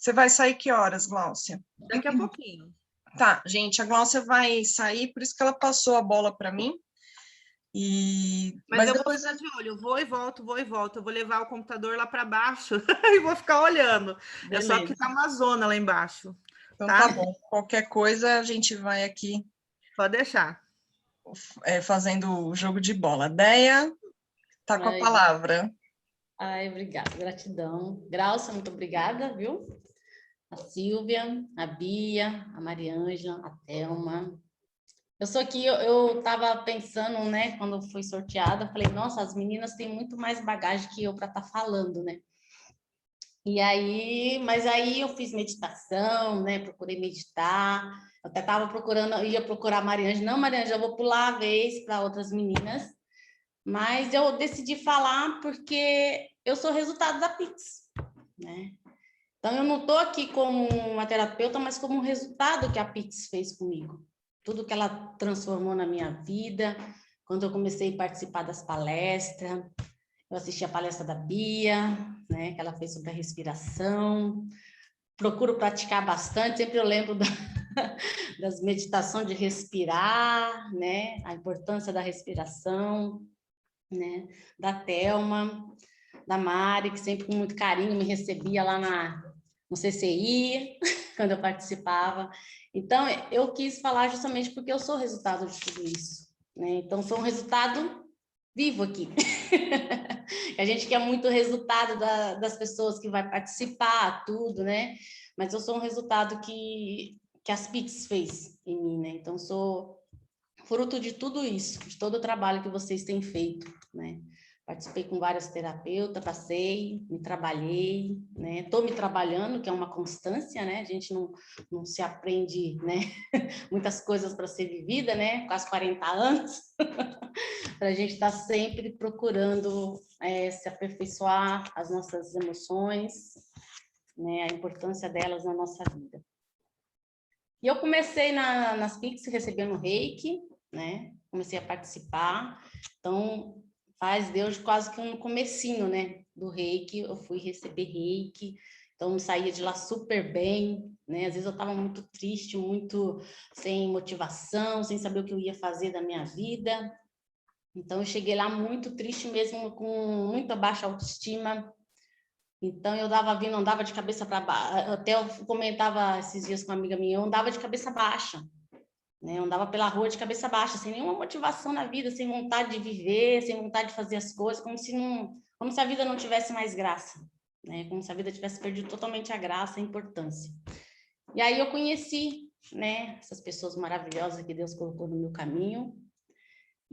Você vai sair que horas, Gláucia? Daqui a pouquinho. Tá, gente, a Gláucia vai sair, por isso que ela passou a bola para mim. Mas eu depois vou ficar de olho, eu vou e volto, vou e volto. Eu vou levar o computador lá para baixo e vou ficar olhando. Beleza. É só que tá uma zona lá embaixo. Então tá bom. Qualquer coisa a gente vai aqui. Pode deixar. Fazendo o jogo de bola. Deia, tá com a palavra. Ai, obrigada, gratidão. Grauça, muito obrigada, viu? A Silvia, a Bia, a Mariângela, a Thelma. Eu sou aqui, eu estava pensando, né, quando fui sorteada, falei, nossa, as meninas têm muito mais bagagem que eu para estar falando, né? E aí, mas aí eu fiz meditação, né? Procurei meditar. Eu até estava procurando, ia procurar a Mariângela. Não, Mariângela, eu vou pular a vez para outras meninas. Mas eu decidi falar porque eu sou resultado da Pix, né? Então, eu não estou aqui como uma terapeuta, mas como um resultado que a Pix fez comigo. Tudo que ela transformou na minha vida, quando eu comecei a participar das palestras, eu assisti a palestra da Bia, né, que ela fez sobre a respiração. Procuro praticar bastante, sempre eu lembro das meditações de respirar, né, a importância da respiração, né, da Thelma, da Mari, que sempre com muito carinho me recebia lá no CCI, quando eu participava. Então, eu quis falar justamente porque eu sou resultado de tudo isso, né? Então, sou um resultado vivo aqui. A gente quer muito resultado das pessoas que vai participar, tudo, né? Mas eu sou um resultado que as Pix fez em mim, né? Então, sou fruto de tudo isso, de todo o trabalho que vocês têm feito, né? Participei com vários terapeutas, passei, me trabalhei, né? Estou me trabalhando, que é uma constância, né? A gente não se aprende, né? Muitas coisas para ser vivida, né? Quase 40 anos, para a gente estar sempre procurando se aperfeiçoar as nossas emoções, né? A importância delas na nossa vida. E eu comecei nas Pix recebendo reiki, né? Comecei a participar, então faz Deus quase que um comecinho, né? Do reiki, eu fui receber reiki, então saía de lá super bem, né? Às vezes eu estava muito triste, muito sem motivação, sem saber o que eu ia fazer da minha vida. Então eu cheguei lá muito triste mesmo, com muita baixa autoestima. Então, eu andava de cabeça para baixo. Até eu comentava esses dias com uma amiga minha, eu andava de cabeça baixa, né? Eu andava pela rua de cabeça baixa, sem nenhuma motivação na vida, sem vontade de viver, sem vontade de fazer as coisas, como se a vida não tivesse mais graça, né? Como se a vida tivesse perdido totalmente a graça, a importância. E aí eu conheci, né, essas pessoas maravilhosas que Deus colocou no meu caminho.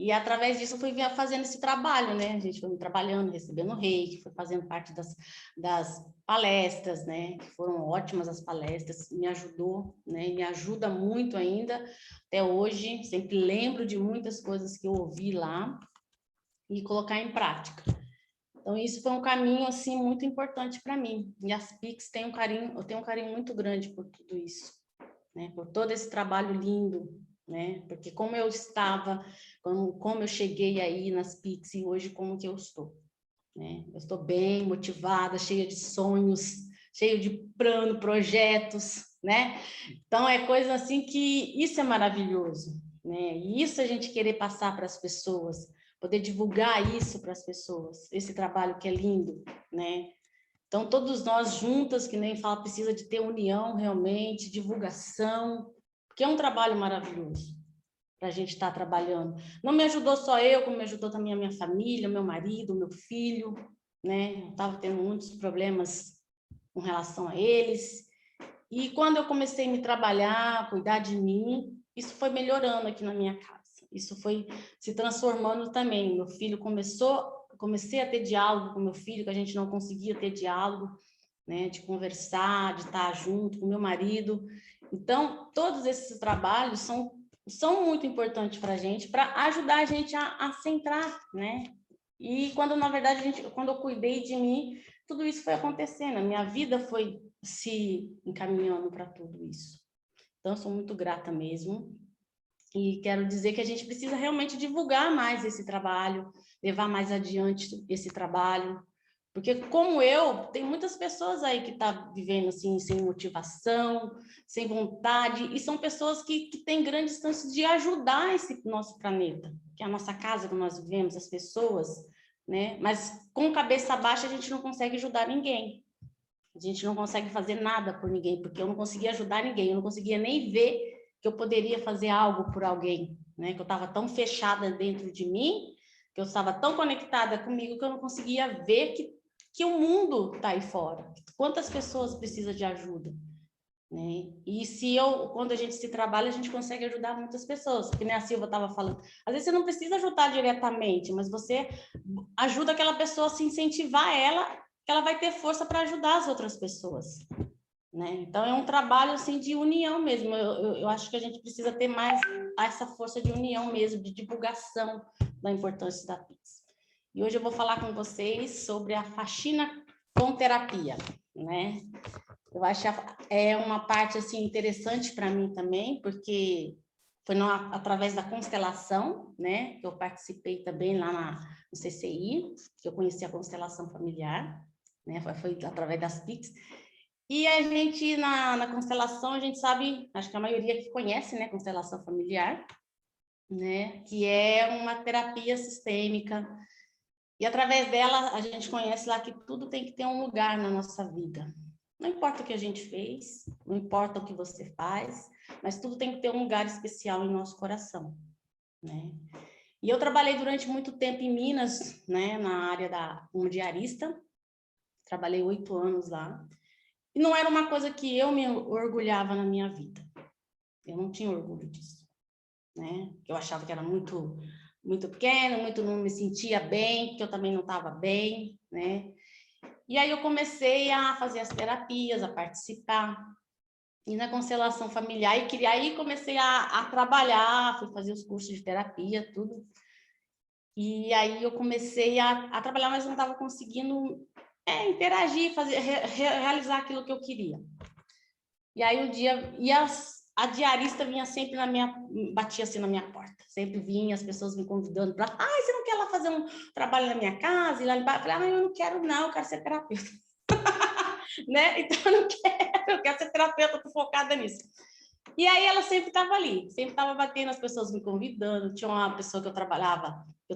E através disso eu fui fazendo esse trabalho, né? A gente foi trabalhando, recebendo reiki, foi fazendo parte das palestras, né? Que foram ótimas as palestras, me ajudou, né? E me ajuda muito ainda, até hoje, sempre lembro de muitas coisas que eu ouvi lá e colocar em prática. Então, isso foi um caminho, assim, muito importante para mim. E as Pix têm eu tenho um carinho muito grande por tudo isso, né? Por todo esse trabalho lindo, né? Porque como eu estava, como eu cheguei aí nas Pix e hoje como que eu estou, né? Eu estou bem motivada, cheia de sonhos, cheia de plano, projetos, né? Então é coisa assim que isso é maravilhoso, né? E isso a gente querer passar para as pessoas, poder divulgar isso para as pessoas, esse trabalho que é lindo, né? Então, todos nós juntas, que nem fala, precisa de ter união realmente, divulgação, porque é um trabalho maravilhoso para a gente estar trabalhando. Não me ajudou só eu, como me ajudou também a minha família, meu marido, meu filho, né? Eu estava tendo muitos problemas com relação a eles. E quando eu comecei a me trabalhar, cuidar de mim, isso foi melhorando aqui na minha casa. Isso foi se transformando também. Meu filho comecei a ter diálogo com meu filho, que a gente não conseguia ter diálogo, né, de conversar, de estar junto com meu marido. Então, todos esses trabalhos são muito importantes para a gente, para ajudar a gente a centrar, né? E quando, na verdade, quando eu cuidei de mim, tudo isso foi acontecendo, a minha vida foi se encaminhando para tudo isso. Então, eu sou muito grata mesmo. E quero dizer que a gente precisa realmente divulgar mais esse trabalho, levar mais adiante esse trabalho, Porque, como eu, tem muitas pessoas aí que estão vivendo assim, sem motivação, sem vontade, e são pessoas que têm grandes chances de ajudar esse nosso planeta, que é a nossa casa que nós vivemos, as pessoas, né? Mas com cabeça baixa a gente não consegue ajudar ninguém. A gente não consegue fazer nada por ninguém, porque eu não conseguia ajudar ninguém, eu não conseguia nem ver que eu poderia fazer algo por alguém, né? Que eu estava tão fechada dentro de mim, que eu estava tão conectada comigo que eu não conseguia ver que o mundo está aí fora. Quantas pessoas precisam de ajuda, né? E quando a gente se trabalha, a gente consegue ajudar muitas pessoas. Que nem a Silva estava falando. Às vezes você não precisa ajudar diretamente, mas você ajuda aquela pessoa a se incentivar ela, que ela vai ter força para ajudar as outras pessoas, né? Então é um trabalho assim de união mesmo. Eu acho que a gente precisa ter mais essa força de união mesmo, de divulgação da importância da Pix. E hoje eu vou falar com vocês sobre a faxina com terapia, né? Eu acho é uma parte assim interessante para mim também, porque foi através da constelação, né? Que eu participei também lá no CCI, que eu conheci a constelação familiar, né? Foi através das Pix. E a gente, na constelação, a gente sabe, acho que a maioria que conhece, né? Constelação familiar, né? Que é uma terapia sistêmica. E através dela, a gente conhece lá que tudo tem que ter um lugar na nossa vida. Não importa o que a gente fez, não importa o que você faz, mas tudo tem que ter um lugar especial em nosso coração, né? E eu trabalhei durante muito tempo em Minas, né? Na área como diarista. Trabalhei 8 anos lá. E não era uma coisa que eu me orgulhava na minha vida. Eu não tinha orgulho disso, né? Eu achava que era muito pequeno, não me sentia bem, que eu também não estava bem, né? E aí eu comecei a fazer as terapias, a participar, e na constelação familiar, aí comecei a trabalhar, fui fazer os cursos de terapia, tudo. E aí eu comecei a trabalhar, mas não estava conseguindo interagir, realizar aquilo que eu queria. E aí um dia, a diarista vinha sempre batia assim na minha porta, sempre vinha as pessoas me convidando para, você não quer lá fazer um trabalho na minha casa? E lá embaixo, eu falei, eu não quero não, eu quero ser terapeuta. Né? Então eu quero ser terapeuta, tô focada nisso. E aí ela sempre estava ali, sempre estava batendo, as pessoas me convidando. Tinha uma pessoa que eu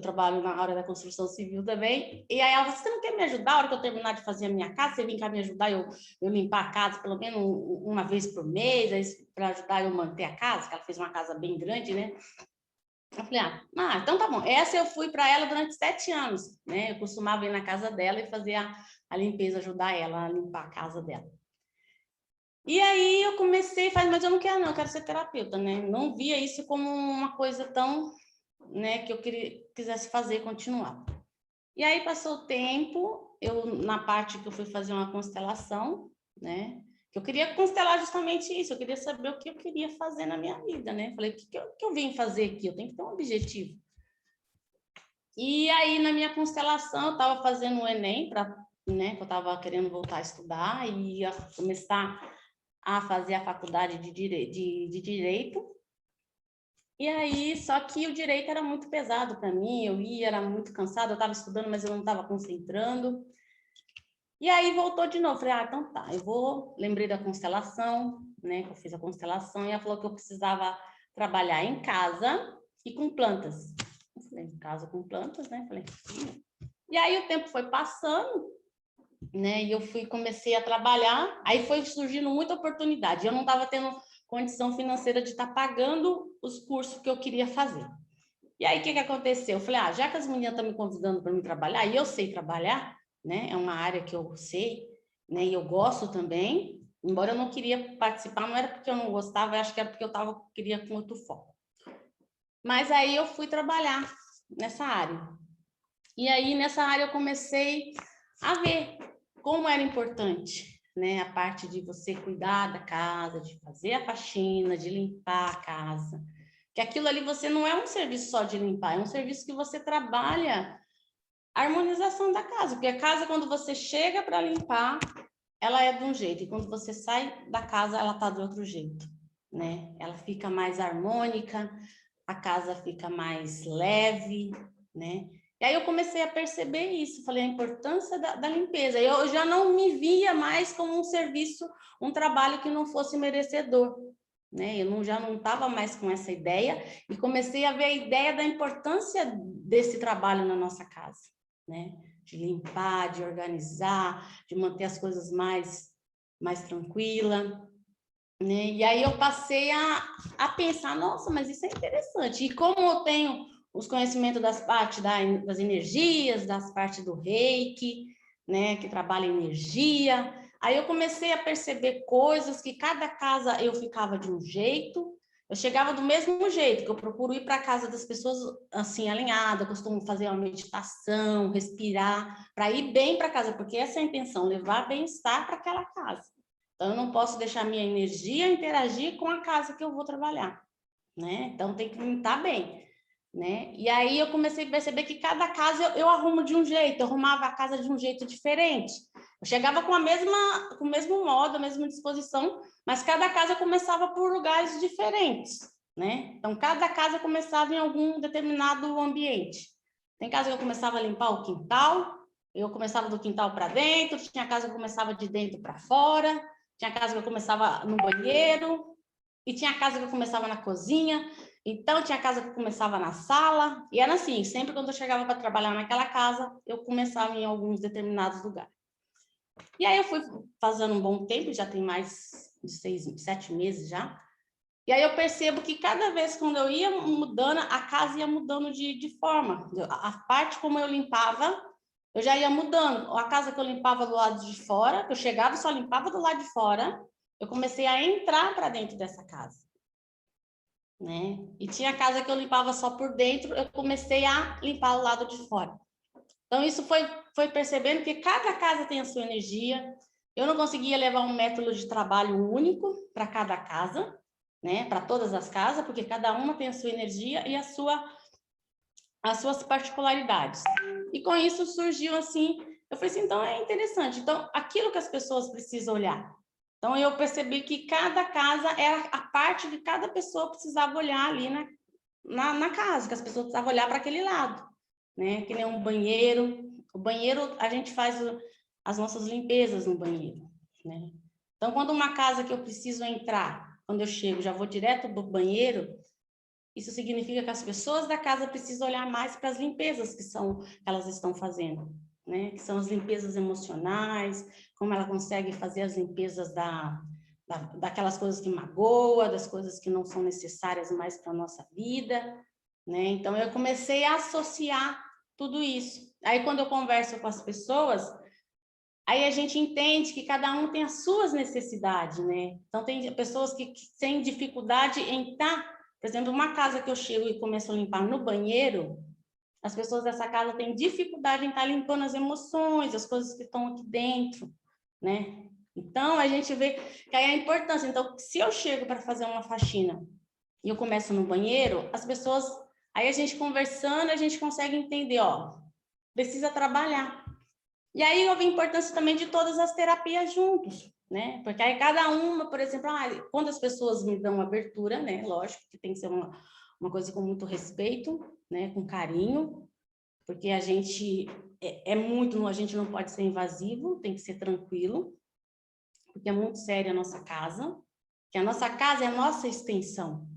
trabalho na área da construção civil também, e aí ela falou, você não quer me ajudar? A hora que eu terminar de fazer a minha casa, você vem cá me ajudar, eu limpar a casa pelo menos uma vez por mês, para ajudar eu manter a casa, que ela fez uma casa bem grande, né? Eu falei, então tá bom. Essa eu fui para ela durante 7 anos, né? Eu costumava ir na casa dela e fazer a limpeza, ajudar ela a limpar a casa dela. E aí eu comecei, mas eu não quero não, eu quero ser terapeuta, né? Não via isso como uma coisa tão, né, que eu quisesse fazer, continuar. E aí passou o tempo, na parte que eu fui fazer uma constelação, né? Eu queria constelar justamente isso, eu queria saber o que eu queria fazer na minha vida, né? Falei, o que eu vim fazer aqui? Eu tenho que ter um objetivo. E aí, na minha constelação, eu estava fazendo o Enem, né? Que eu estava querendo voltar a estudar e ia começar a fazer a faculdade de Direito. E aí, só que o direito era muito pesado para mim, era muito cansada, eu estava estudando, mas eu não estava concentrando. E aí voltou de novo, falei, então tá, lembrei da constelação, né, que eu fiz a constelação, e ela falou que eu precisava trabalhar em casa e com plantas. Eu falei, em casa com plantas, né, falei. E aí o tempo foi passando, né, e eu comecei a trabalhar, aí foi surgindo muita oportunidade, eu não estava tendo condição financeira de estar pagando os cursos que eu queria fazer. E aí, o que aconteceu? Eu falei, já que as meninas estão me convidando para me trabalhar, e eu sei trabalhar, né? É uma área que eu sei, né? E eu gosto também, embora eu não queria participar, não era porque eu não gostava, eu acho que era porque eu queria com outro foco. Mas aí eu fui trabalhar nessa área. E aí, nessa área, eu comecei a ver como era importante, né? A parte de você cuidar da casa, de fazer a faxina, de limpar a casa. Que aquilo ali você não é um serviço só de limpar, é um serviço que você trabalha a harmonização da casa. Porque a casa, quando você chega para limpar, ela é de um jeito. E quando você sai da casa, ela está de outro jeito, né? Ela fica mais harmônica, a casa fica mais leve, né? E aí eu comecei a perceber isso, falei a importância da limpeza. Eu já não me via mais como um serviço, um trabalho que não fosse merecedor, né? Já não estava mais com essa ideia e comecei a ver a ideia da importância desse trabalho na nossa casa, né? De limpar, de organizar, de manter as coisas mais tranquilas, né? E aí eu passei a pensar, nossa, mas isso é interessante. E como eu tenho os conhecimentos das partes das energias, das partes do Reiki, né, que trabalha energia, aí eu comecei a perceber coisas que cada casa eu ficava de um jeito, eu chegava do mesmo jeito, que eu procuro ir para a casa das pessoas assim, alinhada, costumo fazer uma meditação, respirar, para ir bem para casa, porque essa é a intenção, levar bem-estar para aquela casa. Então, eu não posso deixar minha energia interagir com a casa que eu vou trabalhar, né? Então, tem que estar bem, né? E aí, eu comecei a perceber que cada casa eu arrumo de um jeito, eu arrumava a casa de um jeito diferente. Eu chegava com o mesmo modo, a mesma disposição, mas cada casa começava por lugares diferentes, né? Então, cada casa começava em algum determinado ambiente. Tem casa que eu começava a limpar o quintal, eu começava do quintal para dentro, tinha casa que eu começava de dentro para fora, tinha casa que eu começava no banheiro, e tinha casa que eu começava na cozinha, então tinha casa que eu começava na sala, e era assim, sempre quando eu chegava para trabalhar naquela casa, eu começava em alguns determinados lugares. E aí eu fui fazendo um bom tempo, já tem mais de 7 meses já, e aí eu percebo que cada vez quando eu ia mudando, a casa ia mudando de forma, a parte como eu limpava, eu já ia mudando. A casa que eu limpava do lado de fora, que eu chegava e só limpava do lado de fora, eu comecei a entrar para dentro dessa casa, né? E tinha casa que eu limpava só por dentro, eu comecei a limpar o lado de fora. Então, isso foi percebendo que cada casa tem a sua energia. Eu não conseguia levar um método de trabalho único para cada casa, né? Para todas as casas, porque cada uma tem a sua energia e as suas particularidades. E com isso surgiu assim, eu falei assim, então é interessante. Então, aquilo que as pessoas precisam olhar. Então, eu percebi que cada casa era a parte que cada pessoa precisava olhar ali na casa, que as pessoas precisavam olhar para aquele lado, né? Que nem um banheiro. O banheiro, a gente faz as nossas limpezas no banheiro, né? Então, quando uma casa que eu preciso entrar, quando eu chego, já vou direto do banheiro, isso significa que as pessoas da casa precisam olhar mais para as limpezas que elas estão fazendo, né? Que são as limpezas emocionais, como ela consegue fazer as limpezas daquelas coisas que magoam, das coisas que não são necessárias mais para a nossa vida, né? Então, eu comecei a associar tudo isso. Aí, quando eu converso com as pessoas, aí a gente entende que cada um tem as suas necessidades, né? Então, tem pessoas que têm dificuldade em estar... Por exemplo, uma casa que eu chego e começo a limpar no banheiro, as pessoas dessa casa têm dificuldade em estar limpando as emoções, as coisas que estão aqui dentro, né? Então, a gente vê que aí a importância. Então, se eu chego para fazer uma faxina e eu começo no banheiro, as pessoas... Aí a gente conversando, a gente consegue entender, ó, precisa trabalhar. E aí houve a importância também de todas as terapias juntos, né? Porque aí cada uma, por exemplo, quando as pessoas me dão abertura, né? Lógico que tem que ser uma coisa com muito respeito, né? Com carinho, porque a gente a gente não pode ser invasivo, tem que ser tranquilo, porque é muito séria a nossa casa, que a nossa casa é a nossa extensão,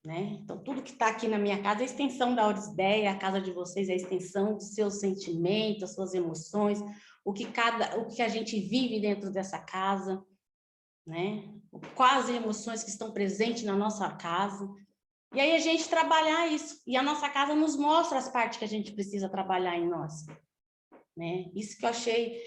né? Então, tudo que está aqui na minha casa é a extensão da Orisdeia, a casa de vocês é a extensão dos seus sentimentos, das suas emoções, o que a gente vive dentro dessa casa, né? Quais emoções que estão presentes na nossa casa. E aí a gente trabalhar isso. E a nossa casa nos mostra as partes que a gente precisa trabalhar em nós, né? Isso que eu achei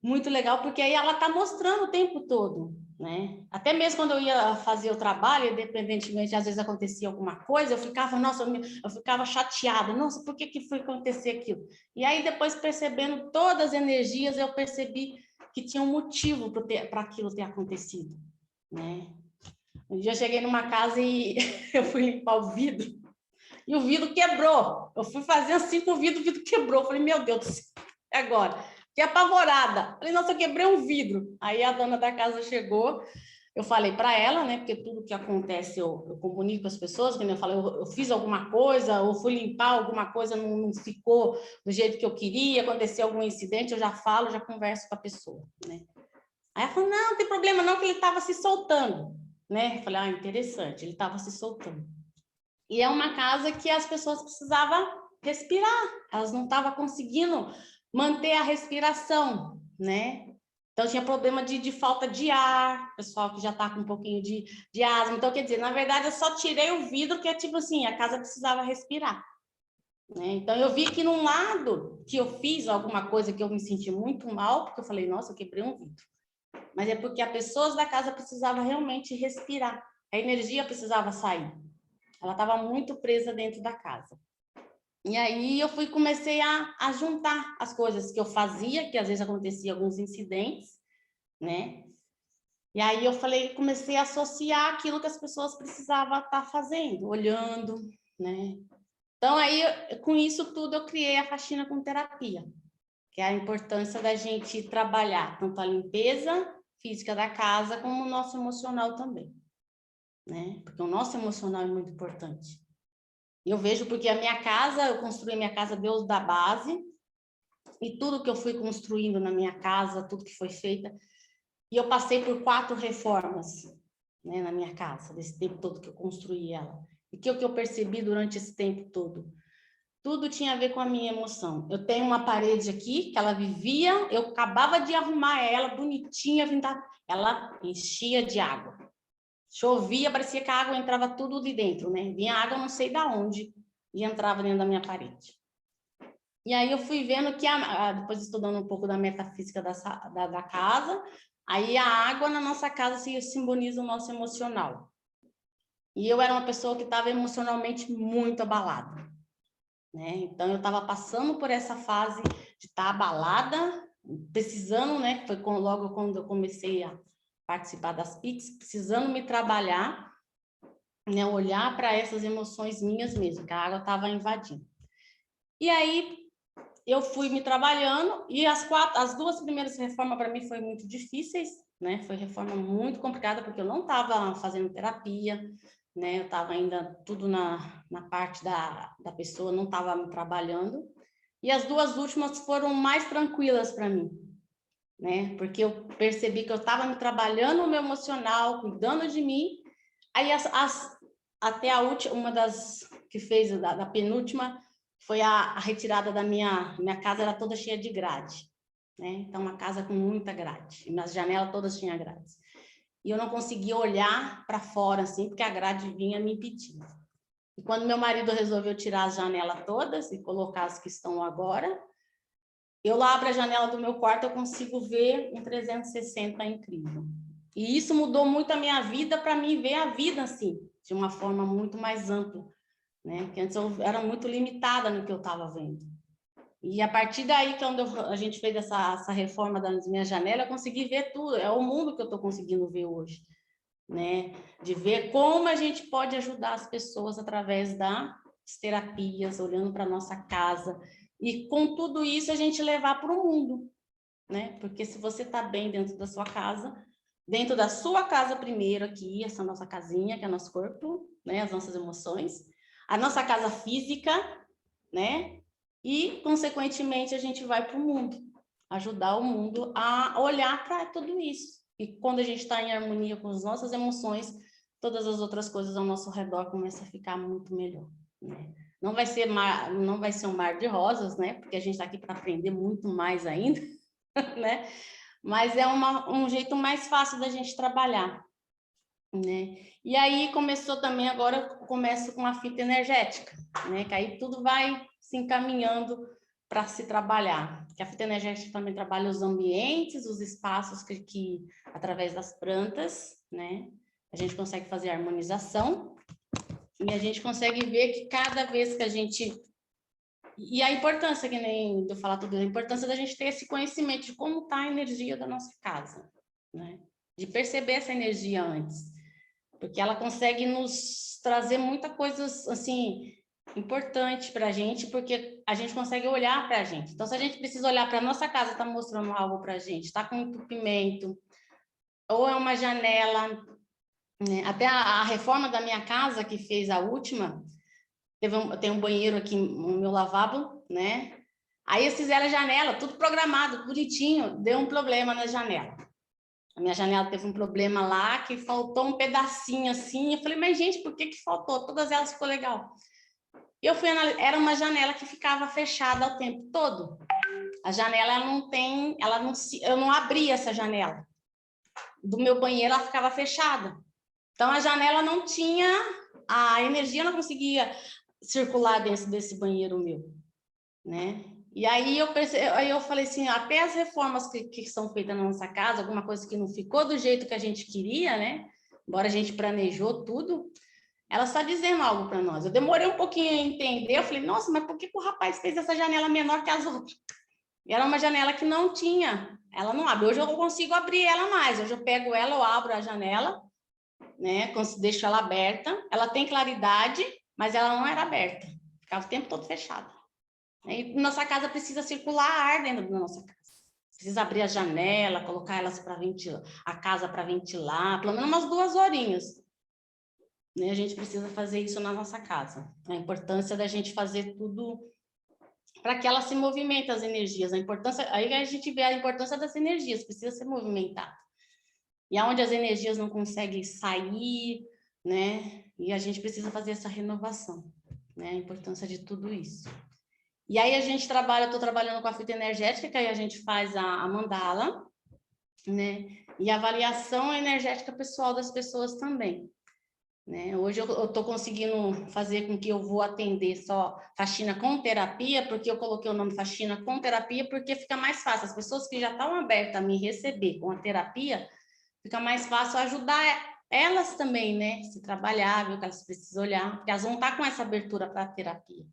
muito legal, porque aí ela está mostrando o tempo todo, né? Até mesmo quando eu ia fazer o trabalho, independentemente, às vezes acontecia alguma coisa, eu ficava, nossa, eu ficava chateada, nossa, por que foi acontecer aquilo? E aí, depois, percebendo todas as energias, eu percebi que tinha um motivo para aquilo ter acontecido, né? Um dia eu cheguei numa casa e eu fui limpar o vidro, e o vidro quebrou. Eu fui fazer assim com o vidro quebrou. Eu falei, meu Deus do céu, é agora? Fiquei apavorada. Falei, nossa, eu quebrei um vidro. Aí a dona da casa chegou, eu falei para ela, né? Porque tudo que acontece eu comunico com as pessoas, como eu falei, eu fiz alguma coisa, ou fui limpar alguma coisa, não ficou do jeito que eu queria, aconteceu algum incidente, eu já falo, já converso com a pessoa, né? Aí ela falou, não tem problema não, que ele estava se soltando, né? Eu falei, interessante, ele estava se soltando. E é uma casa que as pessoas precisavam respirar, elas não estavam conseguindo manter a respiração, né? Então, tinha problema de falta de ar, pessoal que já está com um pouquinho de asma. Então, quer dizer, na verdade, eu só tirei o vidro, que é tipo assim, a casa precisava respirar, né? Então, eu vi que num lado que eu fiz alguma coisa que eu me senti muito mal, porque eu falei, nossa, eu quebrei um vidro. Mas é porque as pessoas da casa precisavam realmente respirar, a energia precisava sair. Ela estava muito presa dentro da casa. E aí eu comecei a juntar as coisas que eu fazia, que às vezes acontecia alguns incidentes, né? E aí eu comecei a associar aquilo que as pessoas precisavam estar fazendo, olhando, né? Então aí, com isso tudo, eu criei a faxina com terapia, que é a importância da gente trabalhar tanto a limpeza física da casa, como o nosso emocional também, né? Porque o nosso emocional é muito importante. Eu vejo porque a minha casa, eu construí minha casa Deus da base, e tudo que eu fui construindo na minha casa, tudo que foi feito, e eu passei por 4 reformas, né, na minha casa, desse tempo todo que eu construí ela. E o que eu percebi durante esse tempo todo? Tudo tinha a ver com a minha emoção. Eu tenho uma parede aqui, que ela vivia, eu acabava de arrumar ela, bonitinha, ela enchia de água. Chovia, parecia que a água entrava tudo ali dentro, né? Vinha água não sei da onde e entrava dentro da minha parede. E aí eu fui vendo que, depois estudando um pouco da metafísica da casa, aí a água na nossa casa simboliza o nosso emocional. E eu era uma pessoa que estava emocionalmente muito abalada, né? Então eu estava passando por essa fase de estar abalada, precisando, né? Foi logo quando eu comecei a participar das PICs, precisando me trabalhar, né? Olhar para essas emoções minhas mesmo, que a água estava invadindo. E aí eu fui me trabalhando, e as 2 primeiras reformas para mim foram muito difíceis, né? Foi reforma muito complicada, porque eu não estava fazendo terapia, né? Eu estava ainda tudo na parte da pessoa, não estava me trabalhando. E as 2 últimas foram mais tranquilas para mim, né? Porque eu percebi que eu estava me trabalhando o meu emocional, cuidando de mim. Aí até a última, uma das que fez da penúltima, foi a retirada da minha casa, era toda cheia de grade, né? Então, uma casa com muita grade, e nas janelas todas tinham grades. E eu não conseguia olhar para fora, assim, porque a grade vinha me impedindo. E quando meu marido resolveu tirar as janelas todas e colocar as que estão agora, eu lá abro a janela do meu quarto, eu consigo ver um 360 incrível. E isso mudou muito a minha vida, para mim ver a vida assim, de uma forma muito mais ampla, né? Porque antes eu era muito limitada no que eu estava vendo. E a partir daí, quando a gente fez essa reforma das minhas janelas, eu consegui ver tudo. É o mundo que eu estou conseguindo ver hoje, né? De ver como a gente pode ajudar as pessoas através das terapias, olhando para a nossa casa. E com tudo isso, a gente levar para o mundo, né? Porque se você está bem dentro da sua casa, dentro da sua casa primeiro aqui, essa nossa casinha, que é nosso corpo, né? As nossas emoções, a nossa casa física, né? E, consequentemente, a gente vai para o mundo, ajudar o mundo a olhar para tudo isso. E quando a gente está em harmonia com as nossas emoções, todas as outras coisas ao nosso redor começam a ficar muito melhor, né? Não vai ser um mar de rosas, né? Porque a gente está aqui para aprender muito mais ainda, né? Mas é um jeito mais fácil da gente trabalhar, né? E aí começou também, agora começo com a fita energética, né? Que aí tudo vai se encaminhando para se trabalhar. Que a fita energética também trabalha os ambientes, os espaços que através das plantas, né? A gente consegue fazer a harmonização e a gente consegue ver que cada vez que a gente... E a importância, que nem eu falar tudo, a importância da gente ter esse conhecimento de como está a energia da nossa casa, né? De perceber essa energia antes, porque ela consegue nos trazer muita coisa, assim, importante para a gente, porque a gente consegue olhar para a gente. Então, se a gente precisa olhar para a nossa casa, está mostrando algo para a gente, está com entupimento, ou é uma janela, né? Até a reforma da minha casa, que fez a última, tem um banheiro aqui no meu lavabo, né? Aí eles fizeram a janela, tudo programado, bonitinho, deu um problema na janela. A minha janela teve um problema lá, que faltou um pedacinho assim, eu falei, mas gente, por que faltou? Todas elas ficou legal. E eu fui analisar, era uma janela que ficava fechada o tempo todo. A janela eu não abria essa janela. Do meu banheiro ela ficava fechada. Então a janela não tinha, a energia não conseguia circular dentro desse banheiro meu, né? E aí eu falei assim, até as reformas que são feitas na nossa casa, alguma coisa que não ficou do jeito que a gente queria, né? Embora a gente planejou tudo, ela está dizendo algo para nós. Eu demorei um pouquinho a entender, eu falei, nossa, mas por que o rapaz fez essa janela menor que as outras? E era uma janela que não tinha, ela não abre. Hoje eu consigo abrir ela mais, hoje eu pego ela, eu abro a janela, né? Deixo ela aberta, ela tem claridade, mas ela não era aberta, ficava o tempo todo fechada. E nossa casa precisa circular ar dentro da nossa casa. Precisa abrir a janela, colocar elas para ventilar, a casa para ventilar, pelo menos umas 2 horinhas. Né? A gente precisa fazer isso na nossa casa. A importância da gente fazer tudo para que ela se movimente, as energias. Aí a gente vê a importância das energias, precisa ser movimentada. E aonde as energias não conseguem sair, né? E a gente precisa fazer essa renovação, né? A importância de tudo isso. E aí a gente trabalha, eu estou trabalhando com a fita energética, que aí a gente faz a mandala, né? E a avaliação energética pessoal das pessoas também. Né? Hoje eu estou conseguindo fazer com que eu vou atender só faxina com terapia, porque eu coloquei o nome faxina com terapia, porque fica mais fácil. As pessoas que já estão abertas a me receber com a terapia, fica mais fácil ajudar elas também, né? Se trabalhar, ver o que elas precisam olhar, porque elas vão estar com essa abertura para a terapia.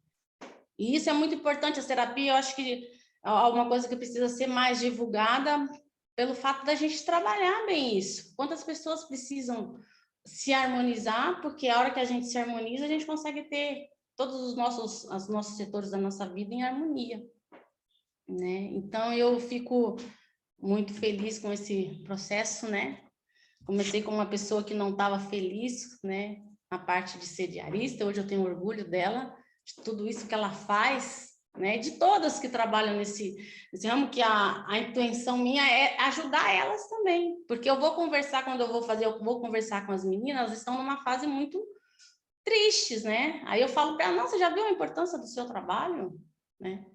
E isso é muito importante, a terapia, eu acho que é uma coisa que precisa ser mais divulgada pelo fato da gente trabalhar bem isso. Quantas pessoas precisam se harmonizar, porque a hora que a gente se harmoniza, a gente consegue ter todos os nossos setores da nossa vida em harmonia, né? Então, eu fico muito feliz com esse processo, né? Comecei com uma pessoa que não estava feliz, né? Na parte de ser diarista, hoje eu tenho orgulho dela, de tudo isso que ela faz, né? De todas que trabalham nesse ramo, que a intenção minha é ajudar elas também, porque eu vou conversar, quando eu vou conversar com as meninas, elas estão numa fase muito tristes, né? Aí eu falo para elas, não, você já viu a importância do seu trabalho? Né?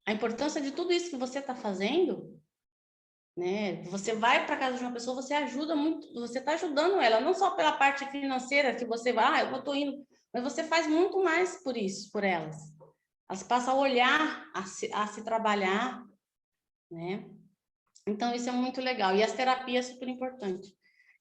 A importância de tudo isso que você está fazendo? Né? Você vai para casa de uma pessoa, você ajuda muito, você está ajudando ela, não só pela parte financeira, que você vai, eu estou indo, mas você faz muito mais por isso, por elas. Elas passam a olhar, a se trabalhar, né? Então, isso é muito legal. E as terapias é super importante.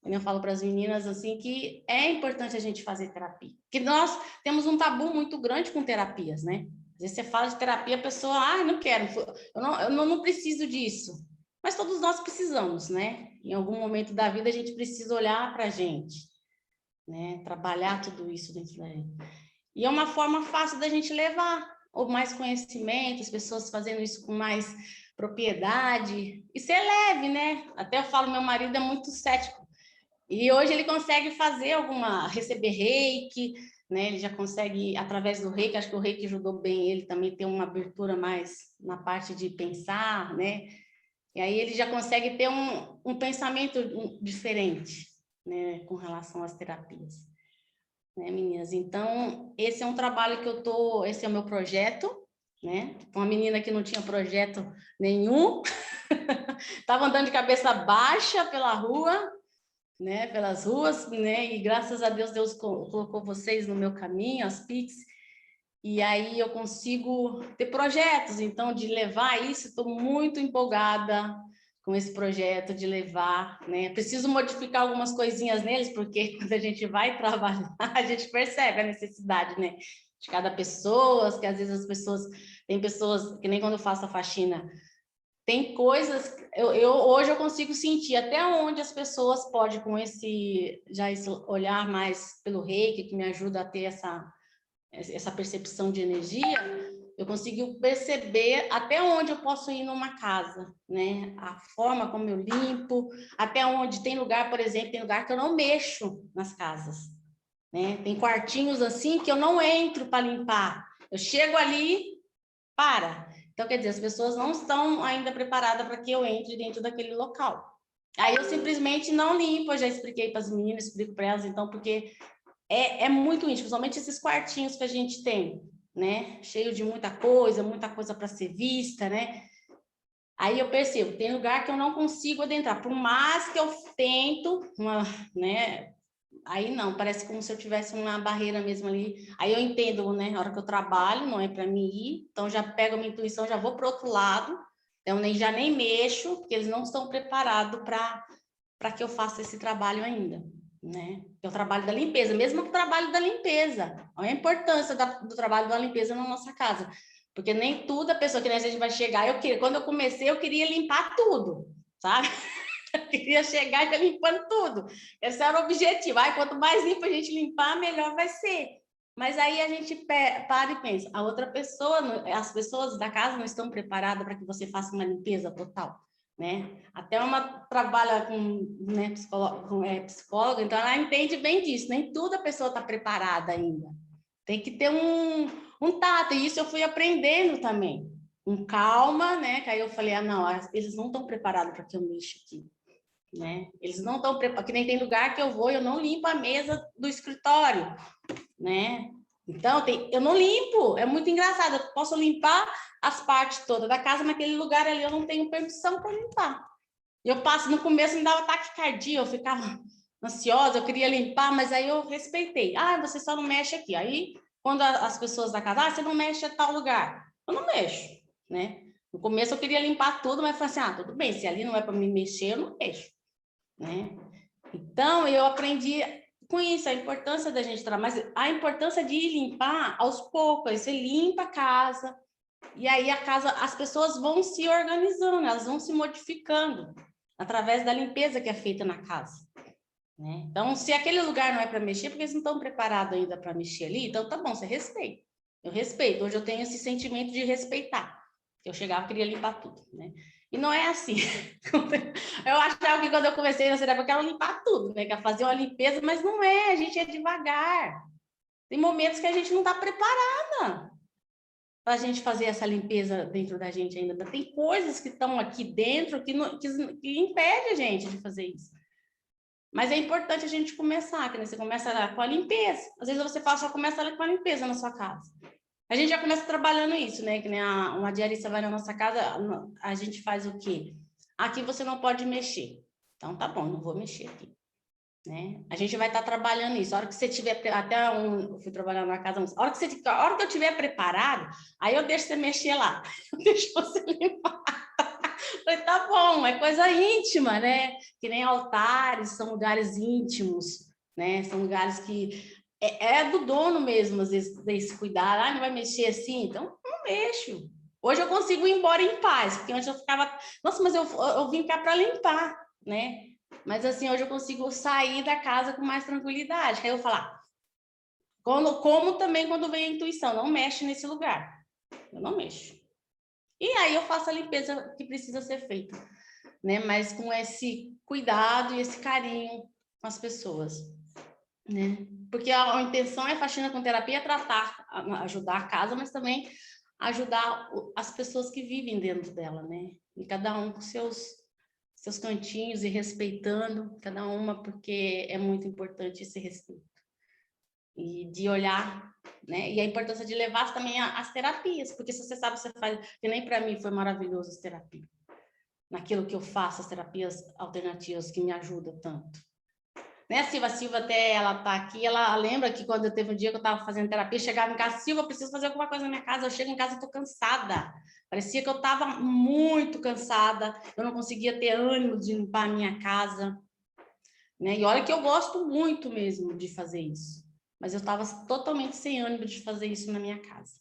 Eu falo para as meninas, assim, que é importante a gente fazer terapia. Porque nós temos um tabu muito grande com terapias, né? Às vezes você fala de terapia, a pessoa, não quero, eu não preciso disso. Mas todos nós precisamos, né? Em algum momento da vida, a gente precisa olhar para a gente, né? Trabalhar tudo isso dentro da gente. E é uma forma fácil da gente levar ou mais conhecimento, as pessoas fazendo isso com mais propriedade, e ser leve, né? Até eu falo, meu marido é muito cético, e hoje ele consegue receber reiki, né? Ele já consegue, através do reiki, acho que o reiki ajudou bem ele também ter uma abertura mais na parte de pensar, né? E aí ele já consegue ter um pensamento diferente, né? Com relação às terapias. Né, meninas? Então, esse é um trabalho que esse é o meu projeto, né? Uma menina que não tinha projeto nenhum, estava andando de cabeça baixa pela rua, né? Pelas ruas, né? E graças a Deus colocou vocês no meu caminho, as PICs, e aí eu consigo ter projetos, então, de levar isso, estou muito empolgada com esse projeto de levar, né? Preciso modificar algumas coisinhas neles, porque quando a gente vai trabalhar, a gente percebe a necessidade, né? De cada pessoa, que às vezes tem pessoas, que nem quando eu faço a faxina, tem coisas, hoje eu consigo sentir até onde as pessoas podem, com esse olhar mais pelo reiki, que me ajuda a ter essa percepção de energia, eu consigo perceber até onde eu posso ir numa casa, né? A forma como eu limpo, até onde tem lugar, por exemplo, tem lugar que eu não mexo nas casas, né? Tem quartinhos assim que eu não entro para limpar. Eu chego ali, para. Então, quer dizer, as pessoas não estão ainda preparadas para que eu entre dentro daquele local. Aí eu simplesmente não limpo, eu já expliquei para as meninas, explico para elas, então, porque é muito íntimo, principalmente esses quartinhos que a gente tem, né? Cheio de muita coisa para ser vista, né? Aí eu percebo, tem lugar que eu não consigo adentrar, por mais que eu tento, né? Aí não, parece como se eu tivesse uma barreira mesmo ali. Aí eu entendo, né? Na hora que eu trabalho, não é para mim ir, então já pego a minha intuição, já vou para o outro lado, então já nem mexo, porque eles não estão preparados para que eu faça esse trabalho ainda, né? É o trabalho da limpeza, mesmo o trabalho da limpeza. Olha a importância do trabalho da limpeza na nossa casa, porque nem tudo a pessoa que a gente vai chegar, quando eu comecei, eu queria limpar tudo, sabe? Eu queria chegar e limpando tudo. Esse era o objetivo. Aí, quanto mais limpo a gente limpar, melhor vai ser. Mas aí a gente para e pensa, a outra pessoa, as pessoas da casa não estão preparadas para que você faça uma limpeza total, né? Até uma trabalha com, né, psicóloga, então ela entende bem disso. Nem tudo a pessoa está preparada ainda. Tem que ter um tato, e isso eu fui aprendendo também. Com calma, né? Que aí eu falei, não, eles não estão preparados para que eu mexa aqui, né? Eles não estão preparados, que nem tem lugar que eu vou, eu não limpo a mesa do escritório, né? Então, eu não limpo, é muito engraçado, eu posso limpar as partes todas da casa, mas naquele lugar ali eu não tenho permissão para limpar. Eu passo, no começo me dava taquicardia, eu ficava ansiosa, eu queria limpar, mas aí eu respeitei. Você só não mexe aqui. Aí, quando as pessoas da casa, você não mexe em tal lugar. Eu não mexo, né? No começo eu queria limpar tudo, mas falei assim, tudo bem, se ali não é para me mexer, eu não mexo, né? Então, eu aprendi com isso, a importância da gente trabalhar, mas a importância de limpar aos poucos. Você limpa a casa, e aí a casa, as pessoas vão se organizando, elas vão se modificando através da limpeza que é feita na casa, né? Então, se aquele lugar não é para mexer, porque eles não estão preparados ainda para mexer ali, então tá bom, você respeita. Eu respeito. Hoje eu tenho esse sentimento de respeitar. Eu chegava e queria limpar tudo, né? E não é assim. Eu achava que quando eu comecei na CEDEP, eu quero limpar tudo, né? Quero fazer uma limpeza, mas não é, a gente é devagar. Tem momentos que a gente não está preparada para a gente fazer essa limpeza dentro da gente ainda. Tem coisas que estão aqui dentro que impede a gente de fazer isso. Mas é importante a gente começar, que você começa com a limpeza. Às vezes você fala, só começa com a limpeza na sua casa. A gente já começa trabalhando isso, né? Que nem uma diarista vai na nossa casa, a gente faz o quê? Aqui você não pode mexer. Então, tá bom, não vou mexer aqui, né? A gente vai estar trabalhando isso. A hora que você tiver, eu fui trabalhar na casa, a hora que eu tiver preparado, aí eu deixo você mexer lá. Eu deixo você limpar. Falei, tá bom, é coisa íntima, né? Que nem altares, são lugares íntimos, né? São lugares que é do dono mesmo, às vezes, desse cuidar. Não vai mexer assim? Então, não mexo. Hoje eu consigo ir embora em paz, porque antes eu ficava... Nossa, mas eu vim cá para limpar, né? Mas assim, hoje eu consigo sair da casa com mais tranquilidade. Aí eu falar, como também quando vem a intuição, não mexe nesse lugar. Eu não mexo. E aí eu faço a limpeza que precisa ser feita, né? Mas com esse cuidado e esse carinho com as pessoas, né? Porque a intenção é faxina com terapia, tratar, ajudar a casa, mas também ajudar as pessoas que vivem dentro dela, né? E cada um com seus cantinhos e respeitando cada uma, porque é muito importante esse respeito. E de olhar, né? E a importância de levar também as terapias, porque se você sabe, você faz, que nem para mim foi maravilhoso as terapias. Naquilo que eu faço, as terapias alternativas que me ajudam tanto. Né, a Silva até, ela tá aqui, ela lembra que quando teve um dia que eu estava fazendo terapia, chegava em casa, Silva, eu preciso fazer alguma coisa na minha casa, eu chego em casa e tô cansada. Parecia que eu estava muito cansada, eu não conseguia ter ânimo de limpar a minha casa, né? E olha que eu gosto muito mesmo de fazer isso, mas eu estava totalmente sem ânimo de fazer isso na minha casa.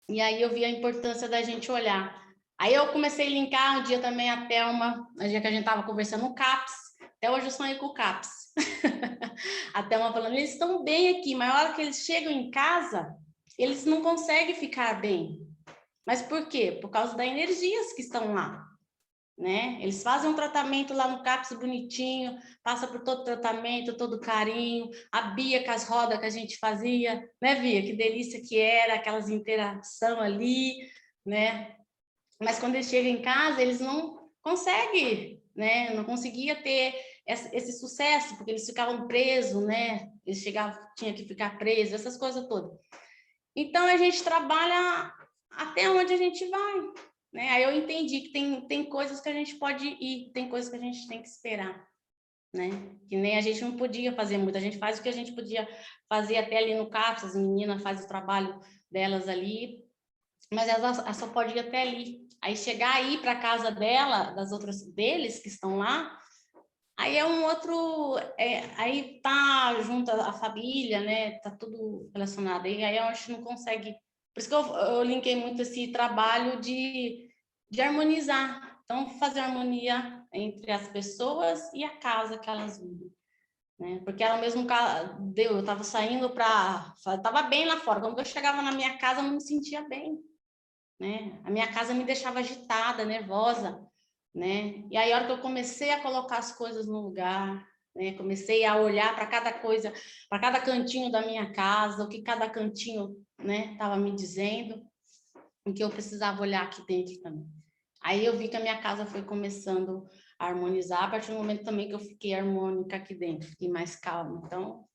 E aí eu vi a importância da gente olhar. Aí eu comecei a linkar um dia também a Thelma, no dia que a gente estava conversando no CAPS. Até hoje eu sonhei com o CAPS. A Thelma falando, eles estão bem aqui, mas a hora que eles chegam em casa, eles não conseguem ficar bem. Mas por quê? Por causa das energias que estão lá, né? Eles fazem um tratamento lá no CAPS bonitinho, passa por todo o tratamento, todo o carinho, a Bia com as rodas que a gente fazia, né, Bia? Que delícia que era, aquelas interação ali, né? Mas quando eles chegam em casa, eles não conseguem, né? Não conseguia ter esse sucesso, porque eles ficavam presos, né? Eles chegavam, tinha que ficar presos, essas coisas todas. Então, a gente trabalha até onde a gente vai, né? Aí eu entendi que tem coisas que a gente pode ir, tem coisas que a gente tem que esperar, né? Que nem a gente não podia fazer muito, a gente faz o que a gente podia fazer até ali no CAPS, as meninas fazem o trabalho delas ali, mas elas só podem ir até ali. Aí chegar aí para casa dela, deles que estão lá, aí é um outro, aí tá junto a família, né? Tá tudo relacionado. E aí a gente não consegue. Por isso que eu linkei muito esse trabalho de harmonizar. Então, fazer harmonia entre as pessoas e a casa que elas vivem, né? Porque era o mesmo caso, eu estava saindo estava bem lá fora. Quando eu chegava na minha casa, eu não me sentia bem, né? A minha casa me deixava agitada, nervosa, né? E aí, a hora que eu comecei a colocar as coisas no lugar, né? Comecei a olhar para cada coisa, para cada cantinho da minha casa, o que cada cantinho, né, estava me dizendo, o que eu precisava olhar aqui dentro também. Aí eu vi que a minha casa foi começando a harmonizar, a partir do momento também que eu fiquei harmônica aqui dentro, fiquei mais calma. Então,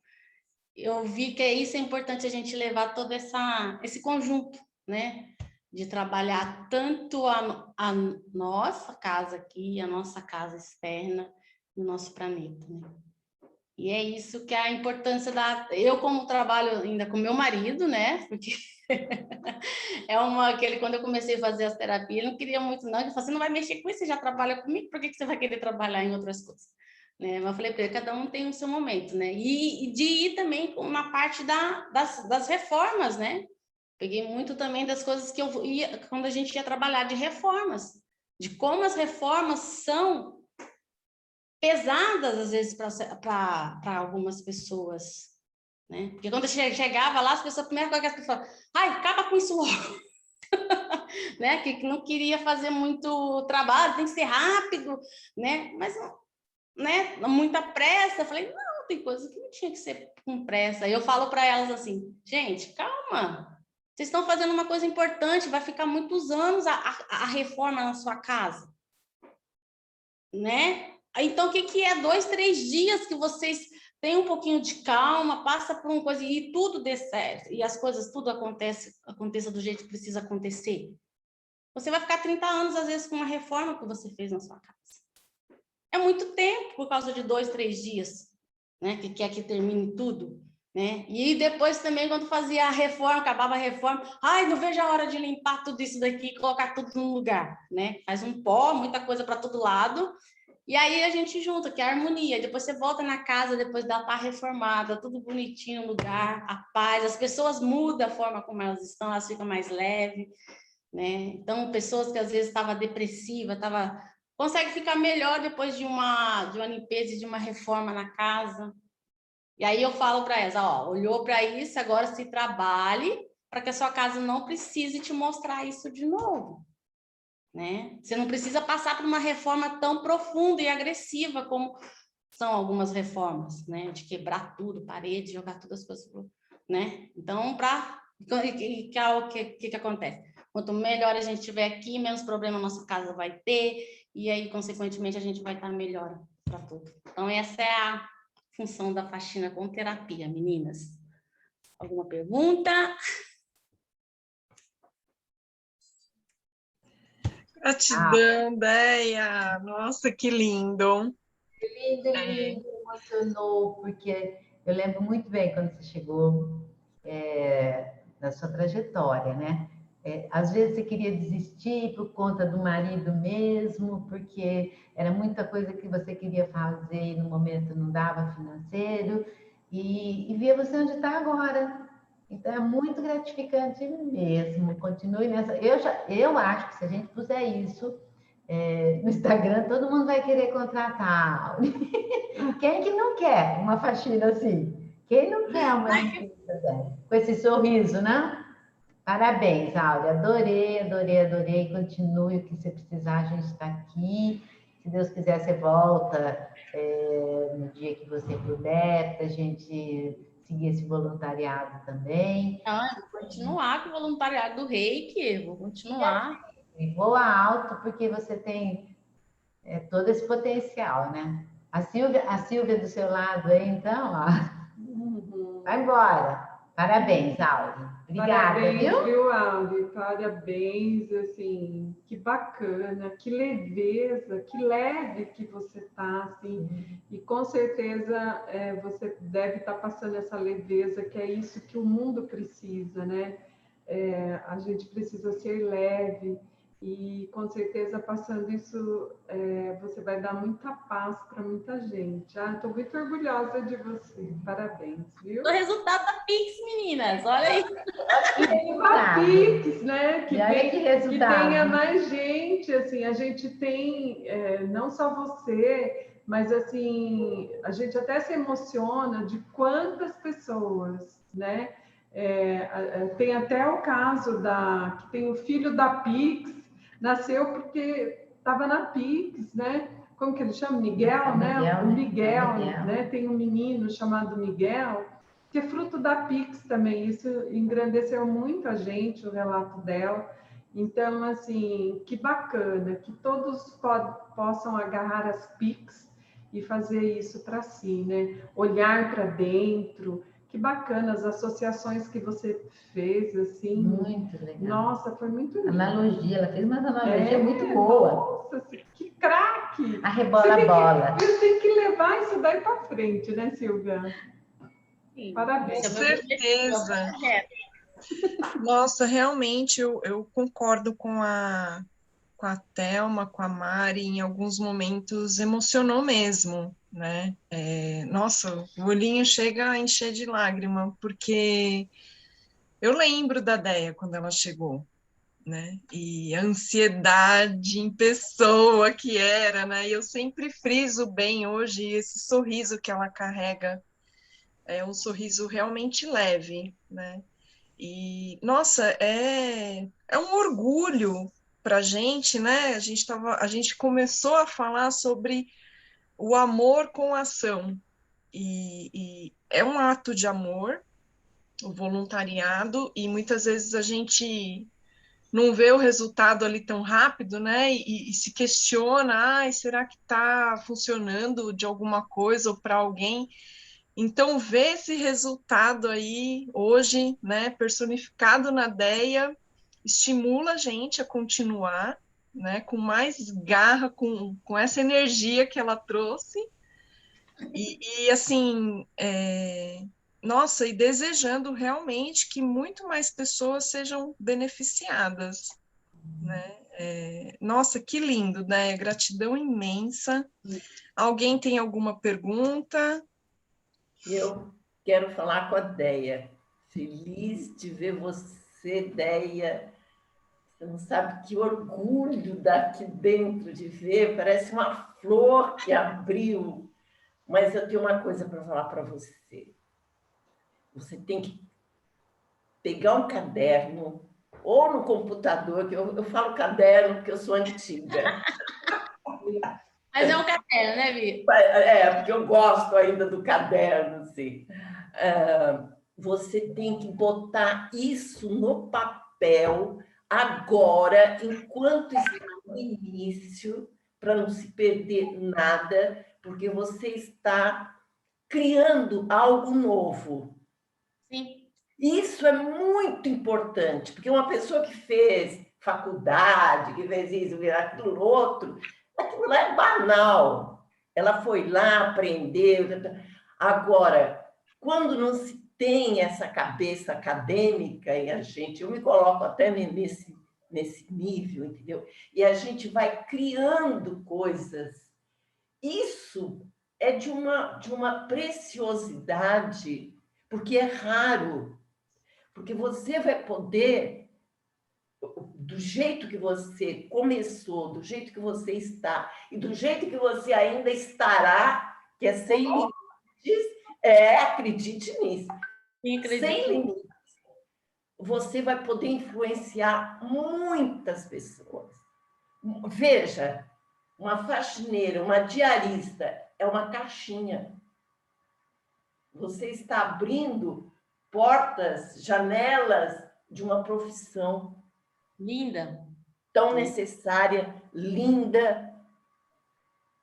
eu vi que isso é importante a gente levar todo esse conjunto, né? De trabalhar tanto a nossa casa aqui, a nossa casa externa, no nosso planeta, né? E é isso que é a importância eu como trabalho ainda com meu marido, né? Porque quando eu comecei a fazer as terapias, ele não queria muito não, ele falou, você não vai mexer com isso, você já trabalha comigo, por que você vai querer trabalhar em outras coisas? Né? Mas eu falei para ele, cada um tem o seu momento, né? E de ir também na parte das reformas, né? Peguei muito também das coisas que eu ia, quando a gente ia trabalhar de reformas, de como as reformas são pesadas, às vezes, para algumas pessoas, né? Porque quando eu chegava lá, as pessoas, a primeira coisa que as pessoas falavam, ai, acaba com isso logo, né? Que não queria fazer muito trabalho, tem que ser rápido, né? Mas, né? Muita pressa. Eu falei, não, tem coisa que não tinha que ser com pressa. E eu falo para elas assim, gente, calma. Vocês estão fazendo uma coisa importante, vai ficar muitos anos a reforma na sua casa, né? Então, o que é 2, 3 dias que vocês têm um pouquinho de calma, passa por uma coisa e tudo dê certo, e as coisas, tudo aconteça do jeito que precisa acontecer. Você vai ficar 30 anos, às vezes, com uma reforma que você fez na sua casa. É muito tempo por causa de 2, 3 dias, né? Que quer que termine tudo. Né? E depois também, quando fazia a reforma, acabava a reforma, ai, não vejo a hora de limpar tudo isso daqui e colocar tudo no lugar, né? Faz um pó, muita coisa para todo lado, e aí a gente junta, que é a harmonia. Depois você volta na casa, depois da pá reformada, tudo bonitinho no lugar, a paz, as pessoas mudam a forma como elas estão, elas ficam mais leves, né? Então, pessoas que às vezes estavam depressivas, consegue ficar melhor depois de uma limpeza e de uma reforma na casa. E aí eu falo para elas, ó, olhou para isso, agora se trabalhe para que a sua casa não precise te mostrar isso de novo, né? Você não precisa passar por uma reforma tão profunda e agressiva como são algumas reformas, né? De quebrar tudo, parede, jogar todas as coisas, né? Então, o que acontece? Quanto melhor a gente estiver aqui, menos problema a nossa casa vai ter, e aí, consequentemente, a gente vai estar melhor para tudo. Então, essa é a função da faxina com terapia, meninas. Alguma pergunta? Gratidão, Deia. Nossa, que lindo. Lindo, emocionou, porque eu lembro muito bem quando você chegou na sua trajetória, né? Às vezes você queria desistir por conta do marido mesmo, porque era muita coisa que você queria fazer e no momento não dava financeiro, e via você onde está agora. Então, é muito gratificante mesmo. Continue nessa. Eu acho que se a gente puser isso no Instagram, todo mundo vai querer contratar. Quem que não quer uma faxina assim? Quem não quer uma limpeza com esse sorriso, né? Parabéns, Áurea. Adorei, adorei, adorei. Continue o que você precisar, a gente está aqui. Se Deus quiser, você volta no dia que você puder, para a gente seguir esse voluntariado também. Não, eu vou continuar com o voluntariado do Reiki, vou continuar. E voa alto, porque você tem todo esse potencial, né? A Silvia do seu lado aí, então, ó. Vai embora. Parabéns, Áurea. Obrigada, Parabéns, viu? Audi? Parabéns, assim, que bacana, que leveza, que leve que você tá, assim, e com certeza você deve estar passando essa leveza, que é isso que o mundo precisa, né? A gente precisa ser leve, e com certeza passando isso, você vai dar muita paz para muita gente. Estou muito orgulhosa de você, parabéns, viu? O resultado da Pix, meninas, olha aí. A Pix, né? E olha que Que resultado. tenha mais gente, assim, a gente tem, não só você, mas assim, a gente até se emociona de quantas pessoas, né? Tem até o caso que tem o filho da Pix, nasceu porque estava na Pix, né? Como que ele chama? Miguel, né? Miguel, O Miguel, Miguel. né? Tem um menino chamado Miguel, que é fruto da Pix também. Isso engrandeceu muito a gente, o relato dela. Então, assim, que bacana, que todos possam agarrar as Pix e fazer isso para si, né? Olhar para dentro. Que bacana as associações que você fez, assim. Muito legal. Nossa, foi muito lindo. Analogia, ela fez uma analogia muito boa. Nossa, que craque! A rebola bola. Você tem que levar isso daí para frente, né, Silvia? Sim. Parabéns. Com certeza. Nossa, realmente eu concordo com a Thelma, com a Mari, em alguns momentos emocionou mesmo, né? Nossa, o olhinho chega a encher de lágrima, porque eu lembro da Déia quando ela chegou, né? E a ansiedade em pessoa que era, né? E eu sempre friso bem hoje esse sorriso que ela carrega, é um sorriso realmente leve, né? E, nossa, é um orgulho para a gente, né? A gente começou a falar sobre o amor com ação, e é um ato de amor, o voluntariado, e muitas vezes a gente não vê o resultado ali tão rápido, né? E se questiona, será que está funcionando de alguma coisa ou para alguém? Então, ver esse resultado aí hoje, né, personificado na Déia, estimula a gente a continuar, né, com mais garra, com essa energia que ela trouxe, e assim, nossa, e desejando realmente que muito mais pessoas sejam beneficiadas, né? Nossa, que lindo, né? Gratidão imensa. Alguém tem alguma pergunta? Eu quero falar com a Déia. Feliz de ver você, Déia. Você não sabe que orgulho daqui dentro de ver. Parece uma flor que abriu. Mas eu tenho uma coisa para falar para você. Você tem que pegar um caderno ou no computador, que eu falo caderno porque eu sou antiga. Mas é um caderno, né, Vi? Porque eu gosto ainda do caderno, assim. Você tem que botar isso no papel agora, enquanto está no início, para não se perder nada, porque você está criando algo novo. Sim. Isso é muito importante, porque uma pessoa que fez faculdade, que fez isso, aquilo outro, aquilo lá é banal. Ela foi lá, aprendeu. Agora, quando não se tem essa cabeça acadêmica, e eu me coloco até nesse nível, entendeu? E a gente vai criando coisas. Isso é de uma preciosidade, porque é raro. Porque você vai poder, do jeito que você começou, do jeito que você está, e do jeito que você ainda estará, que é sem limites, acredite nisso. Sim, acredito. Sem limites. você vai poder influenciar muitas pessoas. Veja, uma faxineira, uma diarista, é uma caixinha. Você está abrindo portas, janelas de uma profissão. Linda. Tão necessária, linda.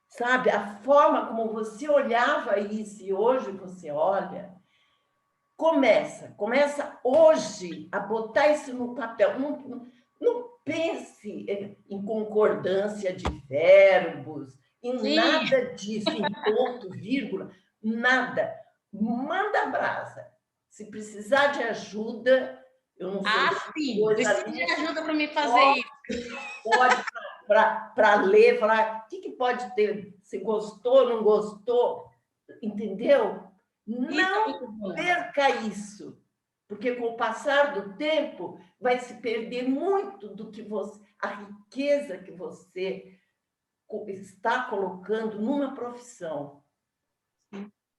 Sabe, a forma como você olhava isso e hoje você olha, começa hoje a botar isso no papel. Não pense em concordância de verbos, em nada disso, em ponto, vírgula, nada. Manda brasa. Se precisar de ajuda, eu não sei. Sim, precisa de ajuda para me fazer isso. Pode para ler, falar o que pode ter, se gostou, não gostou, entendeu? Não perca isso, porque com o passar do tempo vai se perder muito do que você, a riqueza que você está colocando numa profissão.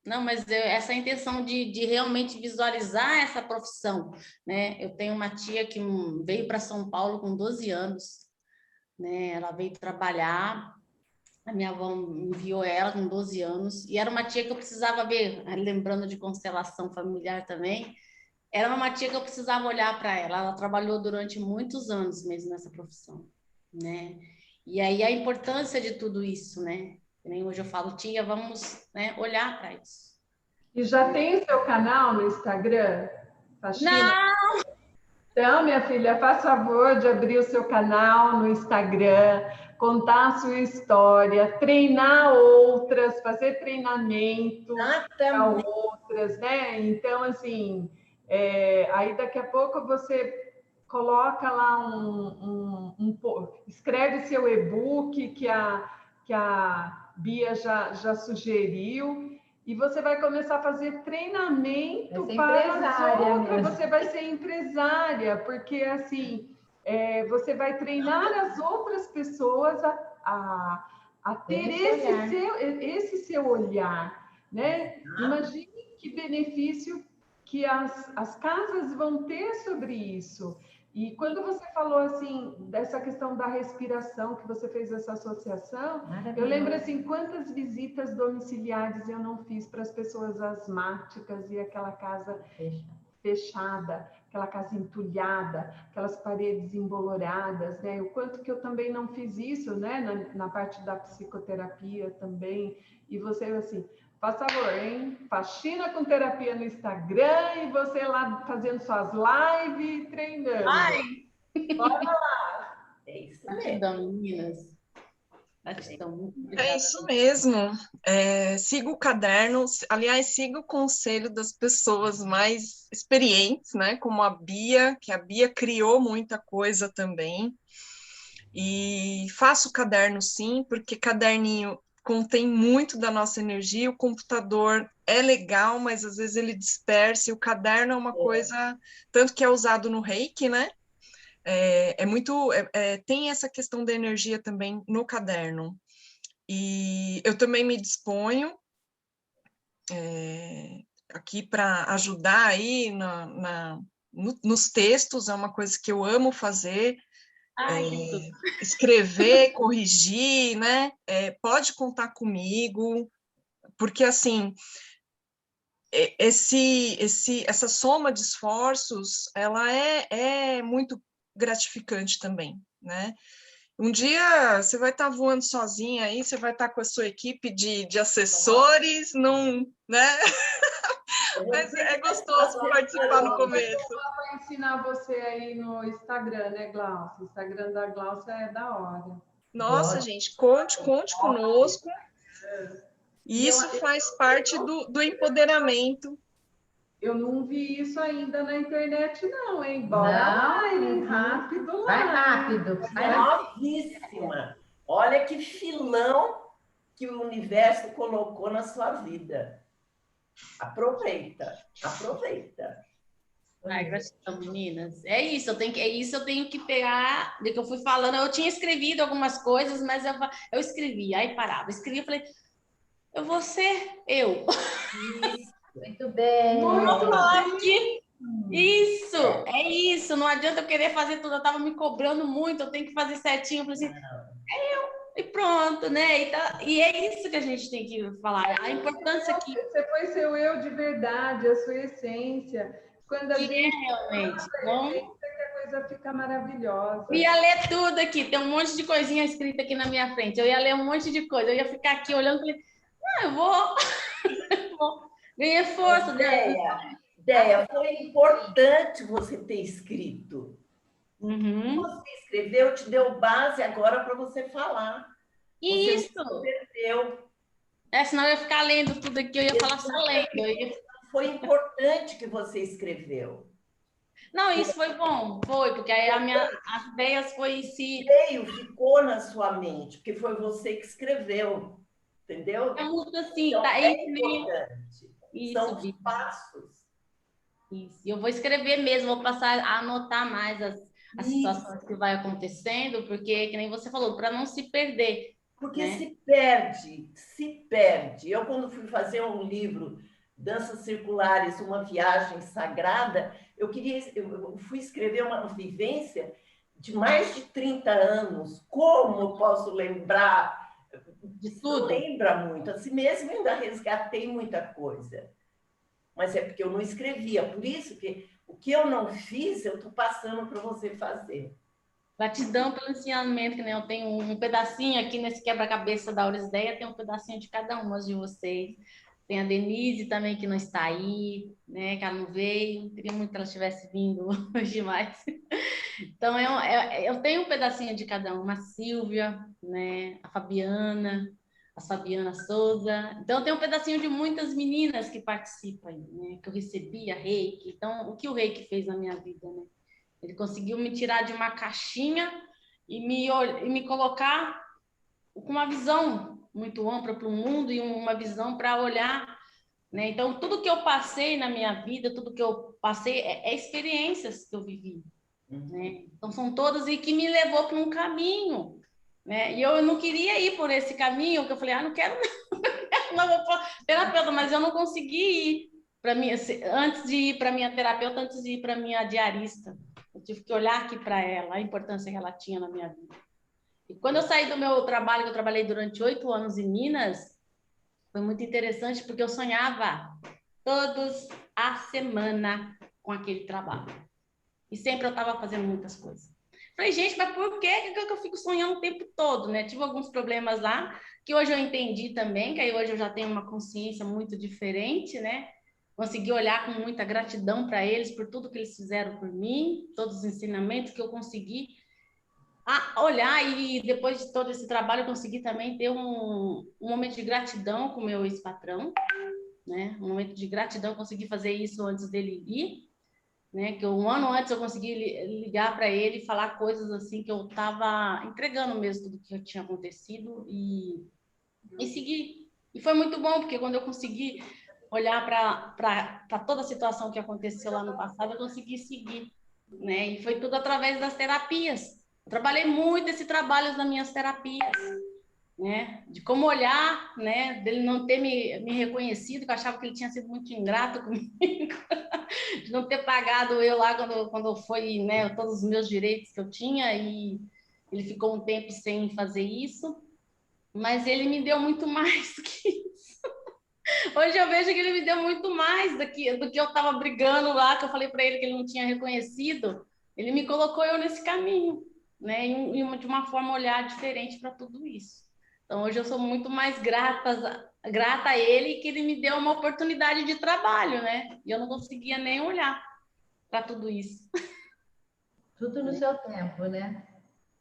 Não, mas essa intenção de realmente visualizar essa profissão, né? Eu tenho uma tia que veio para São Paulo com 12 anos, né? Ela veio trabalhar, a minha avó enviou ela com 12 anos, e era uma tia que eu precisava ver, lembrando de constelação familiar também, era uma tia que eu precisava olhar para ela. Ela trabalhou durante muitos anos mesmo nessa profissão, né? E aí a importância de tudo isso, né? Nem hoje eu falo, tia, vamos, né, olhar para isso. E já tem o seu canal no Instagram, Faxina? Não! Então, minha filha, faça favor de abrir o seu canal no Instagram, contar a sua história, treinar outras, fazer treinamento para outras, né? Então, assim, aí daqui a pouco você coloca lá escreve seu e-book que a Bia já sugeriu, e você vai começar a fazer treinamento para as outras, você vai ser empresária, porque assim, você vai treinar as outras pessoas a ter esse seu olhar, né? Imagine que benefício que as casas vão ter sobre isso. E quando você falou assim dessa questão da respiração, que você fez essa associação, eu lembro assim quantas visitas domiciliares eu não fiz para as pessoas asmáticas e aquela casa fechada, aquela casa entulhada, aquelas paredes emboloradas, né? O quanto que eu também não fiz isso, né? Na parte da psicoterapia também. E você assim, faz favor, hein? Faxina com terapia no Instagram e você lá fazendo suas lives e treinando. Ai! Bora lá! É isso Gratidão, meninas. Gratidão. É isso mesmo. Siga o caderno, aliás, siga o conselho das pessoas mais experientes, né? Como a Bia, que a Bia criou muita coisa também. E faça o caderno sim, porque caderninho contém muito da nossa energia. O computador é legal, mas às vezes ele dispersa. E o caderno é uma coisa, tanto que é usado no Reiki, né? Tem essa questão da energia também no caderno. E eu também me disponho aqui para ajudar aí nos textos, é uma coisa que eu amo fazer. Escrever, corrigir, né? Pode contar comigo, porque assim essa soma de esforços, ela é muito gratificante também, né? Um dia você vai estar voando sozinha aí, você vai estar com a sua equipe de assessores, não, né? Mas é gostoso participar no começo. Vou ensinar você aí no Instagram, né, Glaucia? O Instagram da Glaucia é da hora. Nossa, gente, conte conosco. Isso faz parte do empoderamento. Eu não vi isso ainda na internet, não, hein? Bora lá, rápido lá. Vai rápido. Vai novíssima. Olha que filão que o universo colocou na sua vida. Aproveita. Ai, gratidão, meninas. É isso, eu tenho que pegar, do que eu fui falando. Eu tinha escrevido algumas coisas, mas eu escrevi, aí parava. Escrevi, eu falei, eu vou ser eu. Isso, muito bem. Muito bem. Isso, É isso, não adianta eu querer fazer tudo, eu estava me cobrando muito, eu tenho que fazer certinho, eu falei assim, e pronto, né? E é isso que a gente tem que falar, a importância que... Você foi seu eu de verdade, a sua essência. Quando a gente realmente, que a coisa fica maravilhosa. Eu ia ler tudo aqui, tem um monte de coisinha escrita aqui na minha frente, eu ia ler um monte de coisa, eu ia ficar aqui olhando e falei, eu vou ganhar força. Déia, foi importante você ter escrito. Uhum. Você escreveu, te deu base agora para você falar. Isso. Você perdeu. Senão eu ia ficar lendo tudo aqui, eu ia falar só lendo. Foi importante que você escreveu. Não, isso foi bom, foi, porque aí as ideias foi se... Ficou na sua mente, porque foi você que escreveu, entendeu? É muito assim, então, tá? É importante. Isso, são os passos. Isso, eu vou escrever mesmo, vou passar a anotar mais as situações que vai acontecendo, porque, que nem você falou, para não se perder. Porque né? se perde. Eu, quando fui fazer um livro, Danças Circulares, uma viagem sagrada, eu fui escrever uma vivência de mais de 30 anos. Como eu posso lembrar de tudo? Lembra muito. Assim mesmo, eu ainda resgatei muita coisa. Mas é porque eu não escrevia. Por isso que o que eu não fiz, eu estou passando para você fazer. Gratidão pelo ensinamento, que nem eu tenho um pedacinho aqui nesse quebra-cabeça da Aurisdeia, tem um pedacinho de cada uma de vocês. Tem a Denise também, que não está aí, né? Que ela não veio. Queria muito que ela tivesse vindo hoje mais. Então, eu tenho um pedacinho de cada uma. A Silvia, né? A Fabiana Souza. Então, eu tenho um pedacinho de muitas meninas que participam, né? Que eu recebi a Reiki. Então, o que o Reiki fez na minha vida, né? Ele conseguiu me tirar de uma caixinha e me colocar com uma visão muito ampla para o mundo e uma visão para olhar, né? Então, tudo que eu passei na minha vida, tudo que eu passei é experiências que eu vivi, né? Então, são todas e que me levou para um caminho, né? E eu não queria ir por esse caminho, que eu falei, não quero não vou terapeuta, mas eu não consegui ir para mim antes de ir para minha terapeuta, antes de ir para minha diarista. Eu tive que olhar aqui para ela, a importância que ela tinha na minha vida. E quando eu saí do meu trabalho, que eu trabalhei durante 8 anos em Minas, foi muito interessante, porque eu sonhava todos a semana com aquele trabalho. E sempre eu estava fazendo muitas coisas. Falei, gente, mas por que eu fico sonhando o tempo todo, né? Tive alguns problemas lá, que hoje eu entendi também, que aí hoje eu já tenho uma consciência muito diferente, né? Consegui olhar com muita gratidão para eles, por tudo que eles fizeram por mim, todos os ensinamentos que eu consegui olhar, e depois de todo esse trabalho eu consegui também ter um momento de gratidão com o meu ex-patrão, né? Um momento de gratidão, eu consegui fazer isso antes dele ir, né? Que um ano antes eu consegui ligar para ele e falar coisas assim que eu estava entregando mesmo tudo que tinha acontecido e seguir. E foi muito bom, porque quando eu consegui olhar para toda a situação que aconteceu lá no passado, eu consegui seguir, né? E foi tudo através das terapias. Eu trabalhei muito esse trabalho nas minhas terapias, né? De como olhar, né? Dele não ter me reconhecido, que eu achava que ele tinha sido muito ingrato comigo, de não ter pagado eu lá quando foi, né? Todos os meus direitos que eu tinha, e ele ficou um tempo sem fazer isso, mas ele me deu muito mais do que isso. Hoje eu vejo que ele me deu muito mais do que eu estava brigando lá, que eu falei para ele que ele não tinha reconhecido. Ele me colocou eu nesse caminho, né? E de uma forma olhar diferente para tudo isso. Então hoje eu sou muito mais grata a ele, que ele me deu uma oportunidade de trabalho, né? E eu não conseguia nem olhar para tudo isso. Tudo no seu tempo, né?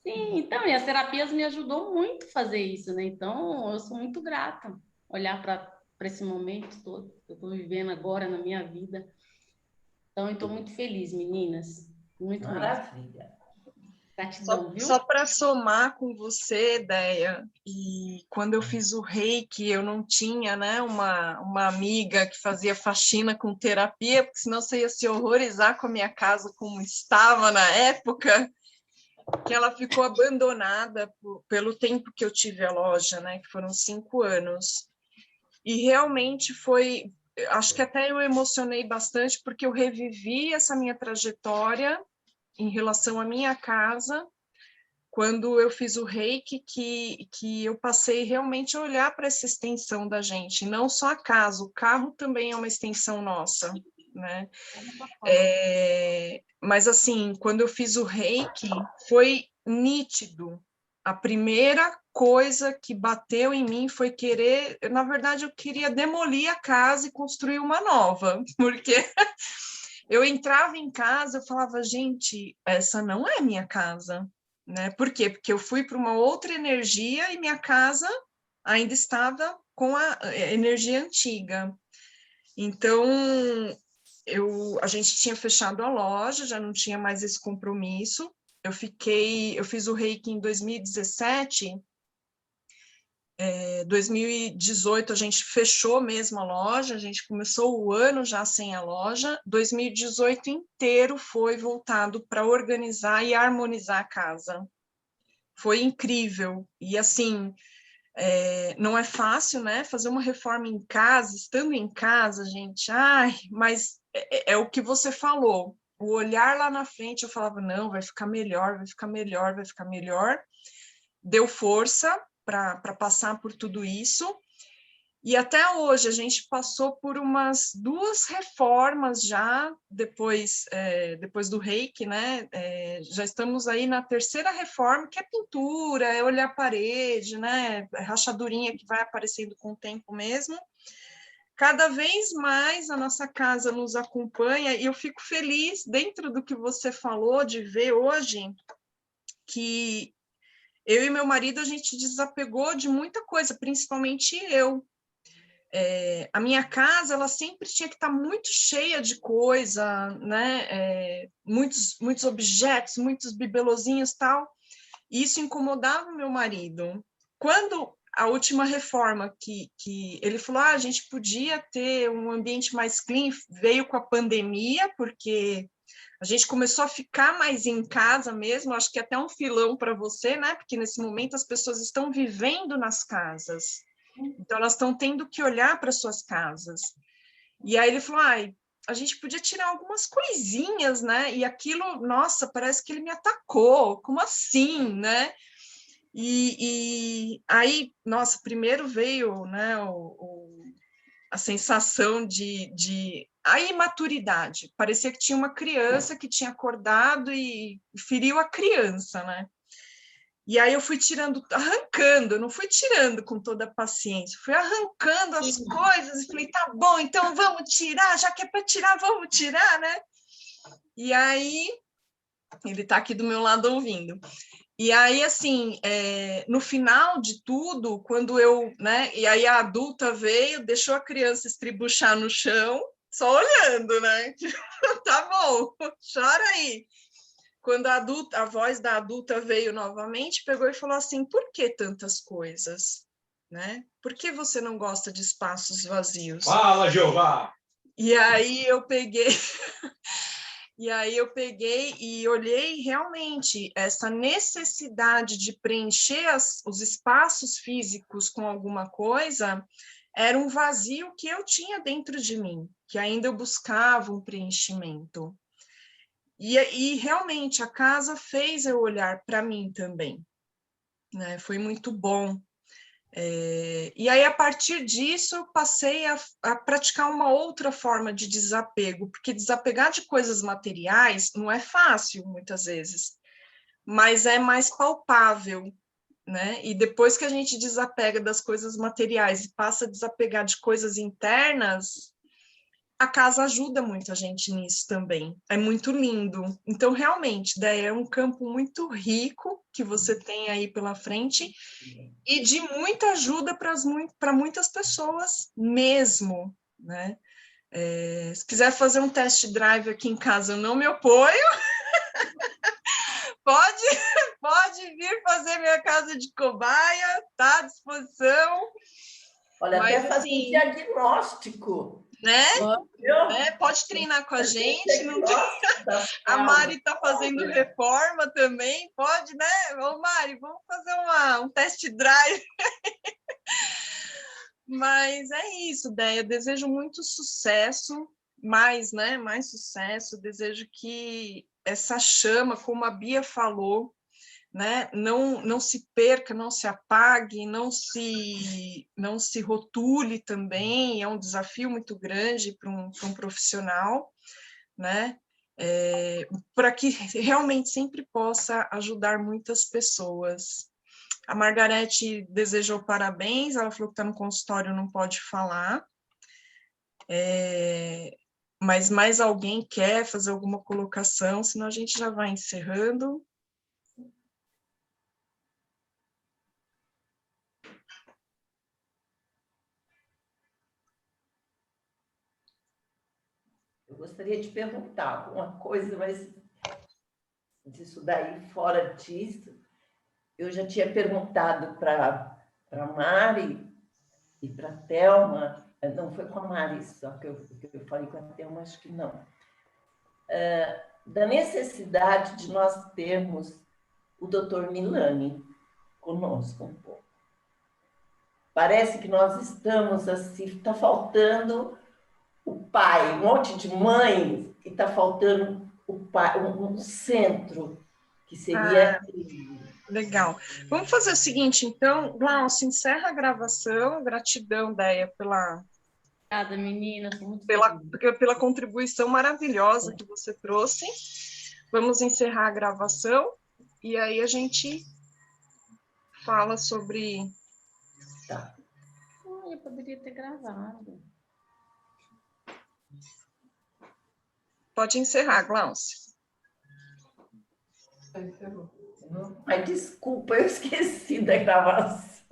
Sim, então, e as terapias me ajudou muito a fazer isso, né? Então, eu sou muito grata olhar para esse momento todo que eu estou vivendo agora na minha vida. Então, eu estou muito feliz, meninas. Muito Maravilha. Mesmo. Gratidão, viu? Só para somar com você, Déia, e quando eu fiz o Reiki, eu não tinha, né, uma amiga que fazia faxina com terapia, porque senão você ia se horrorizar com a minha casa como estava na época, que ela ficou abandonada pelo tempo que eu tive a loja, né, que foram 5 anos. E realmente foi acho que até eu emocionei bastante, porque eu revivi essa minha trajetória em relação à minha casa, quando eu fiz o reiki, que eu passei realmente a olhar para essa extensão da gente, não só a casa, o carro também é uma extensão nossa, né? Mas assim, quando eu fiz o reiki, foi nítido. A primeira coisa que bateu em mim foi querer, na verdade, eu queria demolir a casa e construir uma nova, porque eu entrava em casa, eu falava, gente, essa não é minha casa, né? Por quê? Porque eu fui para uma outra energia e minha casa ainda estava com a energia antiga. Então, a gente tinha fechado a loja, já não tinha mais esse compromisso. Eu fiz o reiki em 2017. 2018 a gente fechou mesmo a loja, a gente começou o ano já sem a loja. 2018 inteiro foi voltado para organizar e harmonizar a casa. Foi incrível. E assim, não é fácil, né? Fazer uma reforma em casa, estando em casa, gente, mas é o que você falou. O olhar lá na frente, eu falava, não, vai ficar melhor, vai ficar melhor, vai ficar melhor. Deu força para passar por tudo isso. E até hoje a gente passou por umas 2 reformas já, depois do reiki, né? Já estamos aí na 3ª reforma, que é pintura, é olhar a parede, né? Rachadurinha que vai aparecendo com o tempo mesmo. Cada vez mais a nossa casa nos acompanha, e eu fico feliz, dentro do que você falou, de ver hoje que eu e meu marido, a gente desapegou de muita coisa, principalmente eu. A minha casa, ela sempre tinha que estar muito cheia de coisa, né? Muitos objetos, muitos bibelozinhos e tal. E isso incomodava o meu marido. Quando a última reforma que ele falou, a gente podia ter um ambiente mais clean, veio com a pandemia, porque a gente começou a ficar mais em casa mesmo, acho que até um filão para você, né? Porque nesse momento as pessoas estão vivendo nas casas. Então elas estão tendo que olhar para suas casas. E aí ele falou, a gente podia tirar algumas coisinhas, né? E aquilo, nossa, parece que ele me atacou. Como assim, né? E aí, nossa, primeiro veio, né, a sensação de a imaturidade. Parecia que tinha uma criança que tinha acordado e feriu a criança, né? E aí eu fui tirando, arrancando, não fui tirando com toda a paciência, fui arrancando as coisas e falei, tá bom, então vamos tirar, já que é para tirar, vamos tirar, né? E aí, ele está aqui do meu lado ouvindo. E aí, assim, no final de tudo, quando eu, né, e aí a adulta veio, deixou a criança estribuchar no chão, só olhando, né? Tá bom, chora aí. Quando a voz da adulta veio novamente, pegou e falou assim, por que tantas coisas? Né? Por que você não gosta de espaços vazios? Fala, Jeová! E aí eu peguei... E aí eu peguei e olhei realmente essa necessidade de preencher os espaços físicos com alguma coisa, era um vazio que eu tinha dentro de mim, que ainda eu buscava um preenchimento. E realmente a casa fez eu olhar para mim também, né? Foi muito bom. E aí, a partir disso, eu passei a praticar uma outra forma de desapego, porque desapegar de coisas materiais não é fácil, muitas vezes, mas é mais palpável, né? E depois que a gente desapega das coisas materiais e passa a desapegar de coisas internas, a casa ajuda muito a gente nisso também. É muito lindo. Então, realmente, daí é um campo muito rico que você tem aí pela frente e de muita ajuda para muitas pessoas mesmo, né? Se quiser fazer um test drive aqui em casa, eu não me oponho. Pode vir fazer minha casa de cobaia, tá à disposição. Olha, mas, até fazer assim, um diagnóstico. Né? Pode treinar com a gente. Não tem... A Mari está fazendo reforma também, pode, né? Ô, Mari, vamos fazer um test drive. Mas é isso, Déia. Desejo muito sucesso, mais, né? Mais sucesso. Desejo que essa chama, como a Bia falou, né? Não se perca, não se apague, não se rotule também. É um desafio muito grande para um profissional, né? Para que realmente sempre possa ajudar muitas pessoas. A Margarete desejou parabéns, ela falou que está no consultório, não pode falar. Mas mais alguém quer fazer alguma colocação, senão a gente já vai encerrando. Eu gostaria de perguntar alguma coisa, mas disso daí, fora disso, eu já tinha perguntado para a Mari e para a Thelma, não foi com a Mari só que eu falei com a Thelma, acho que não, da necessidade de nós termos o doutor Milani conosco um pouco. Parece que nós estamos assim, está faltando o pai, um monte de mães, e está faltando o pai, um centro que seria... Legal. Vamos fazer o seguinte, então, Glaucio, encerra a gravação. Gratidão, Déia, Obrigada, menina. pela contribuição maravilhosa que você trouxe. Vamos encerrar a gravação e aí a gente fala sobre... Tá. Eu poderia ter gravado. Pode encerrar, Glaucio. Encerrou. Mas desculpa, eu esqueci da gravação.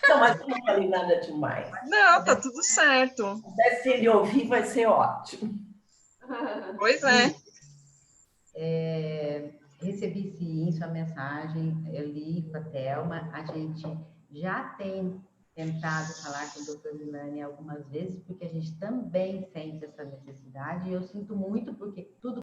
Não, mas eu não falei nada demais. Não, tá tudo certo. Até se ele ouvir, vai ser ótimo. Pois é. Recebi sim sua mensagem, eu li com a Thelma, a gente já tem tentado falar com o Dr. Milani algumas vezes, porque a gente também sente essa necessidade, e eu sinto muito, porque tudo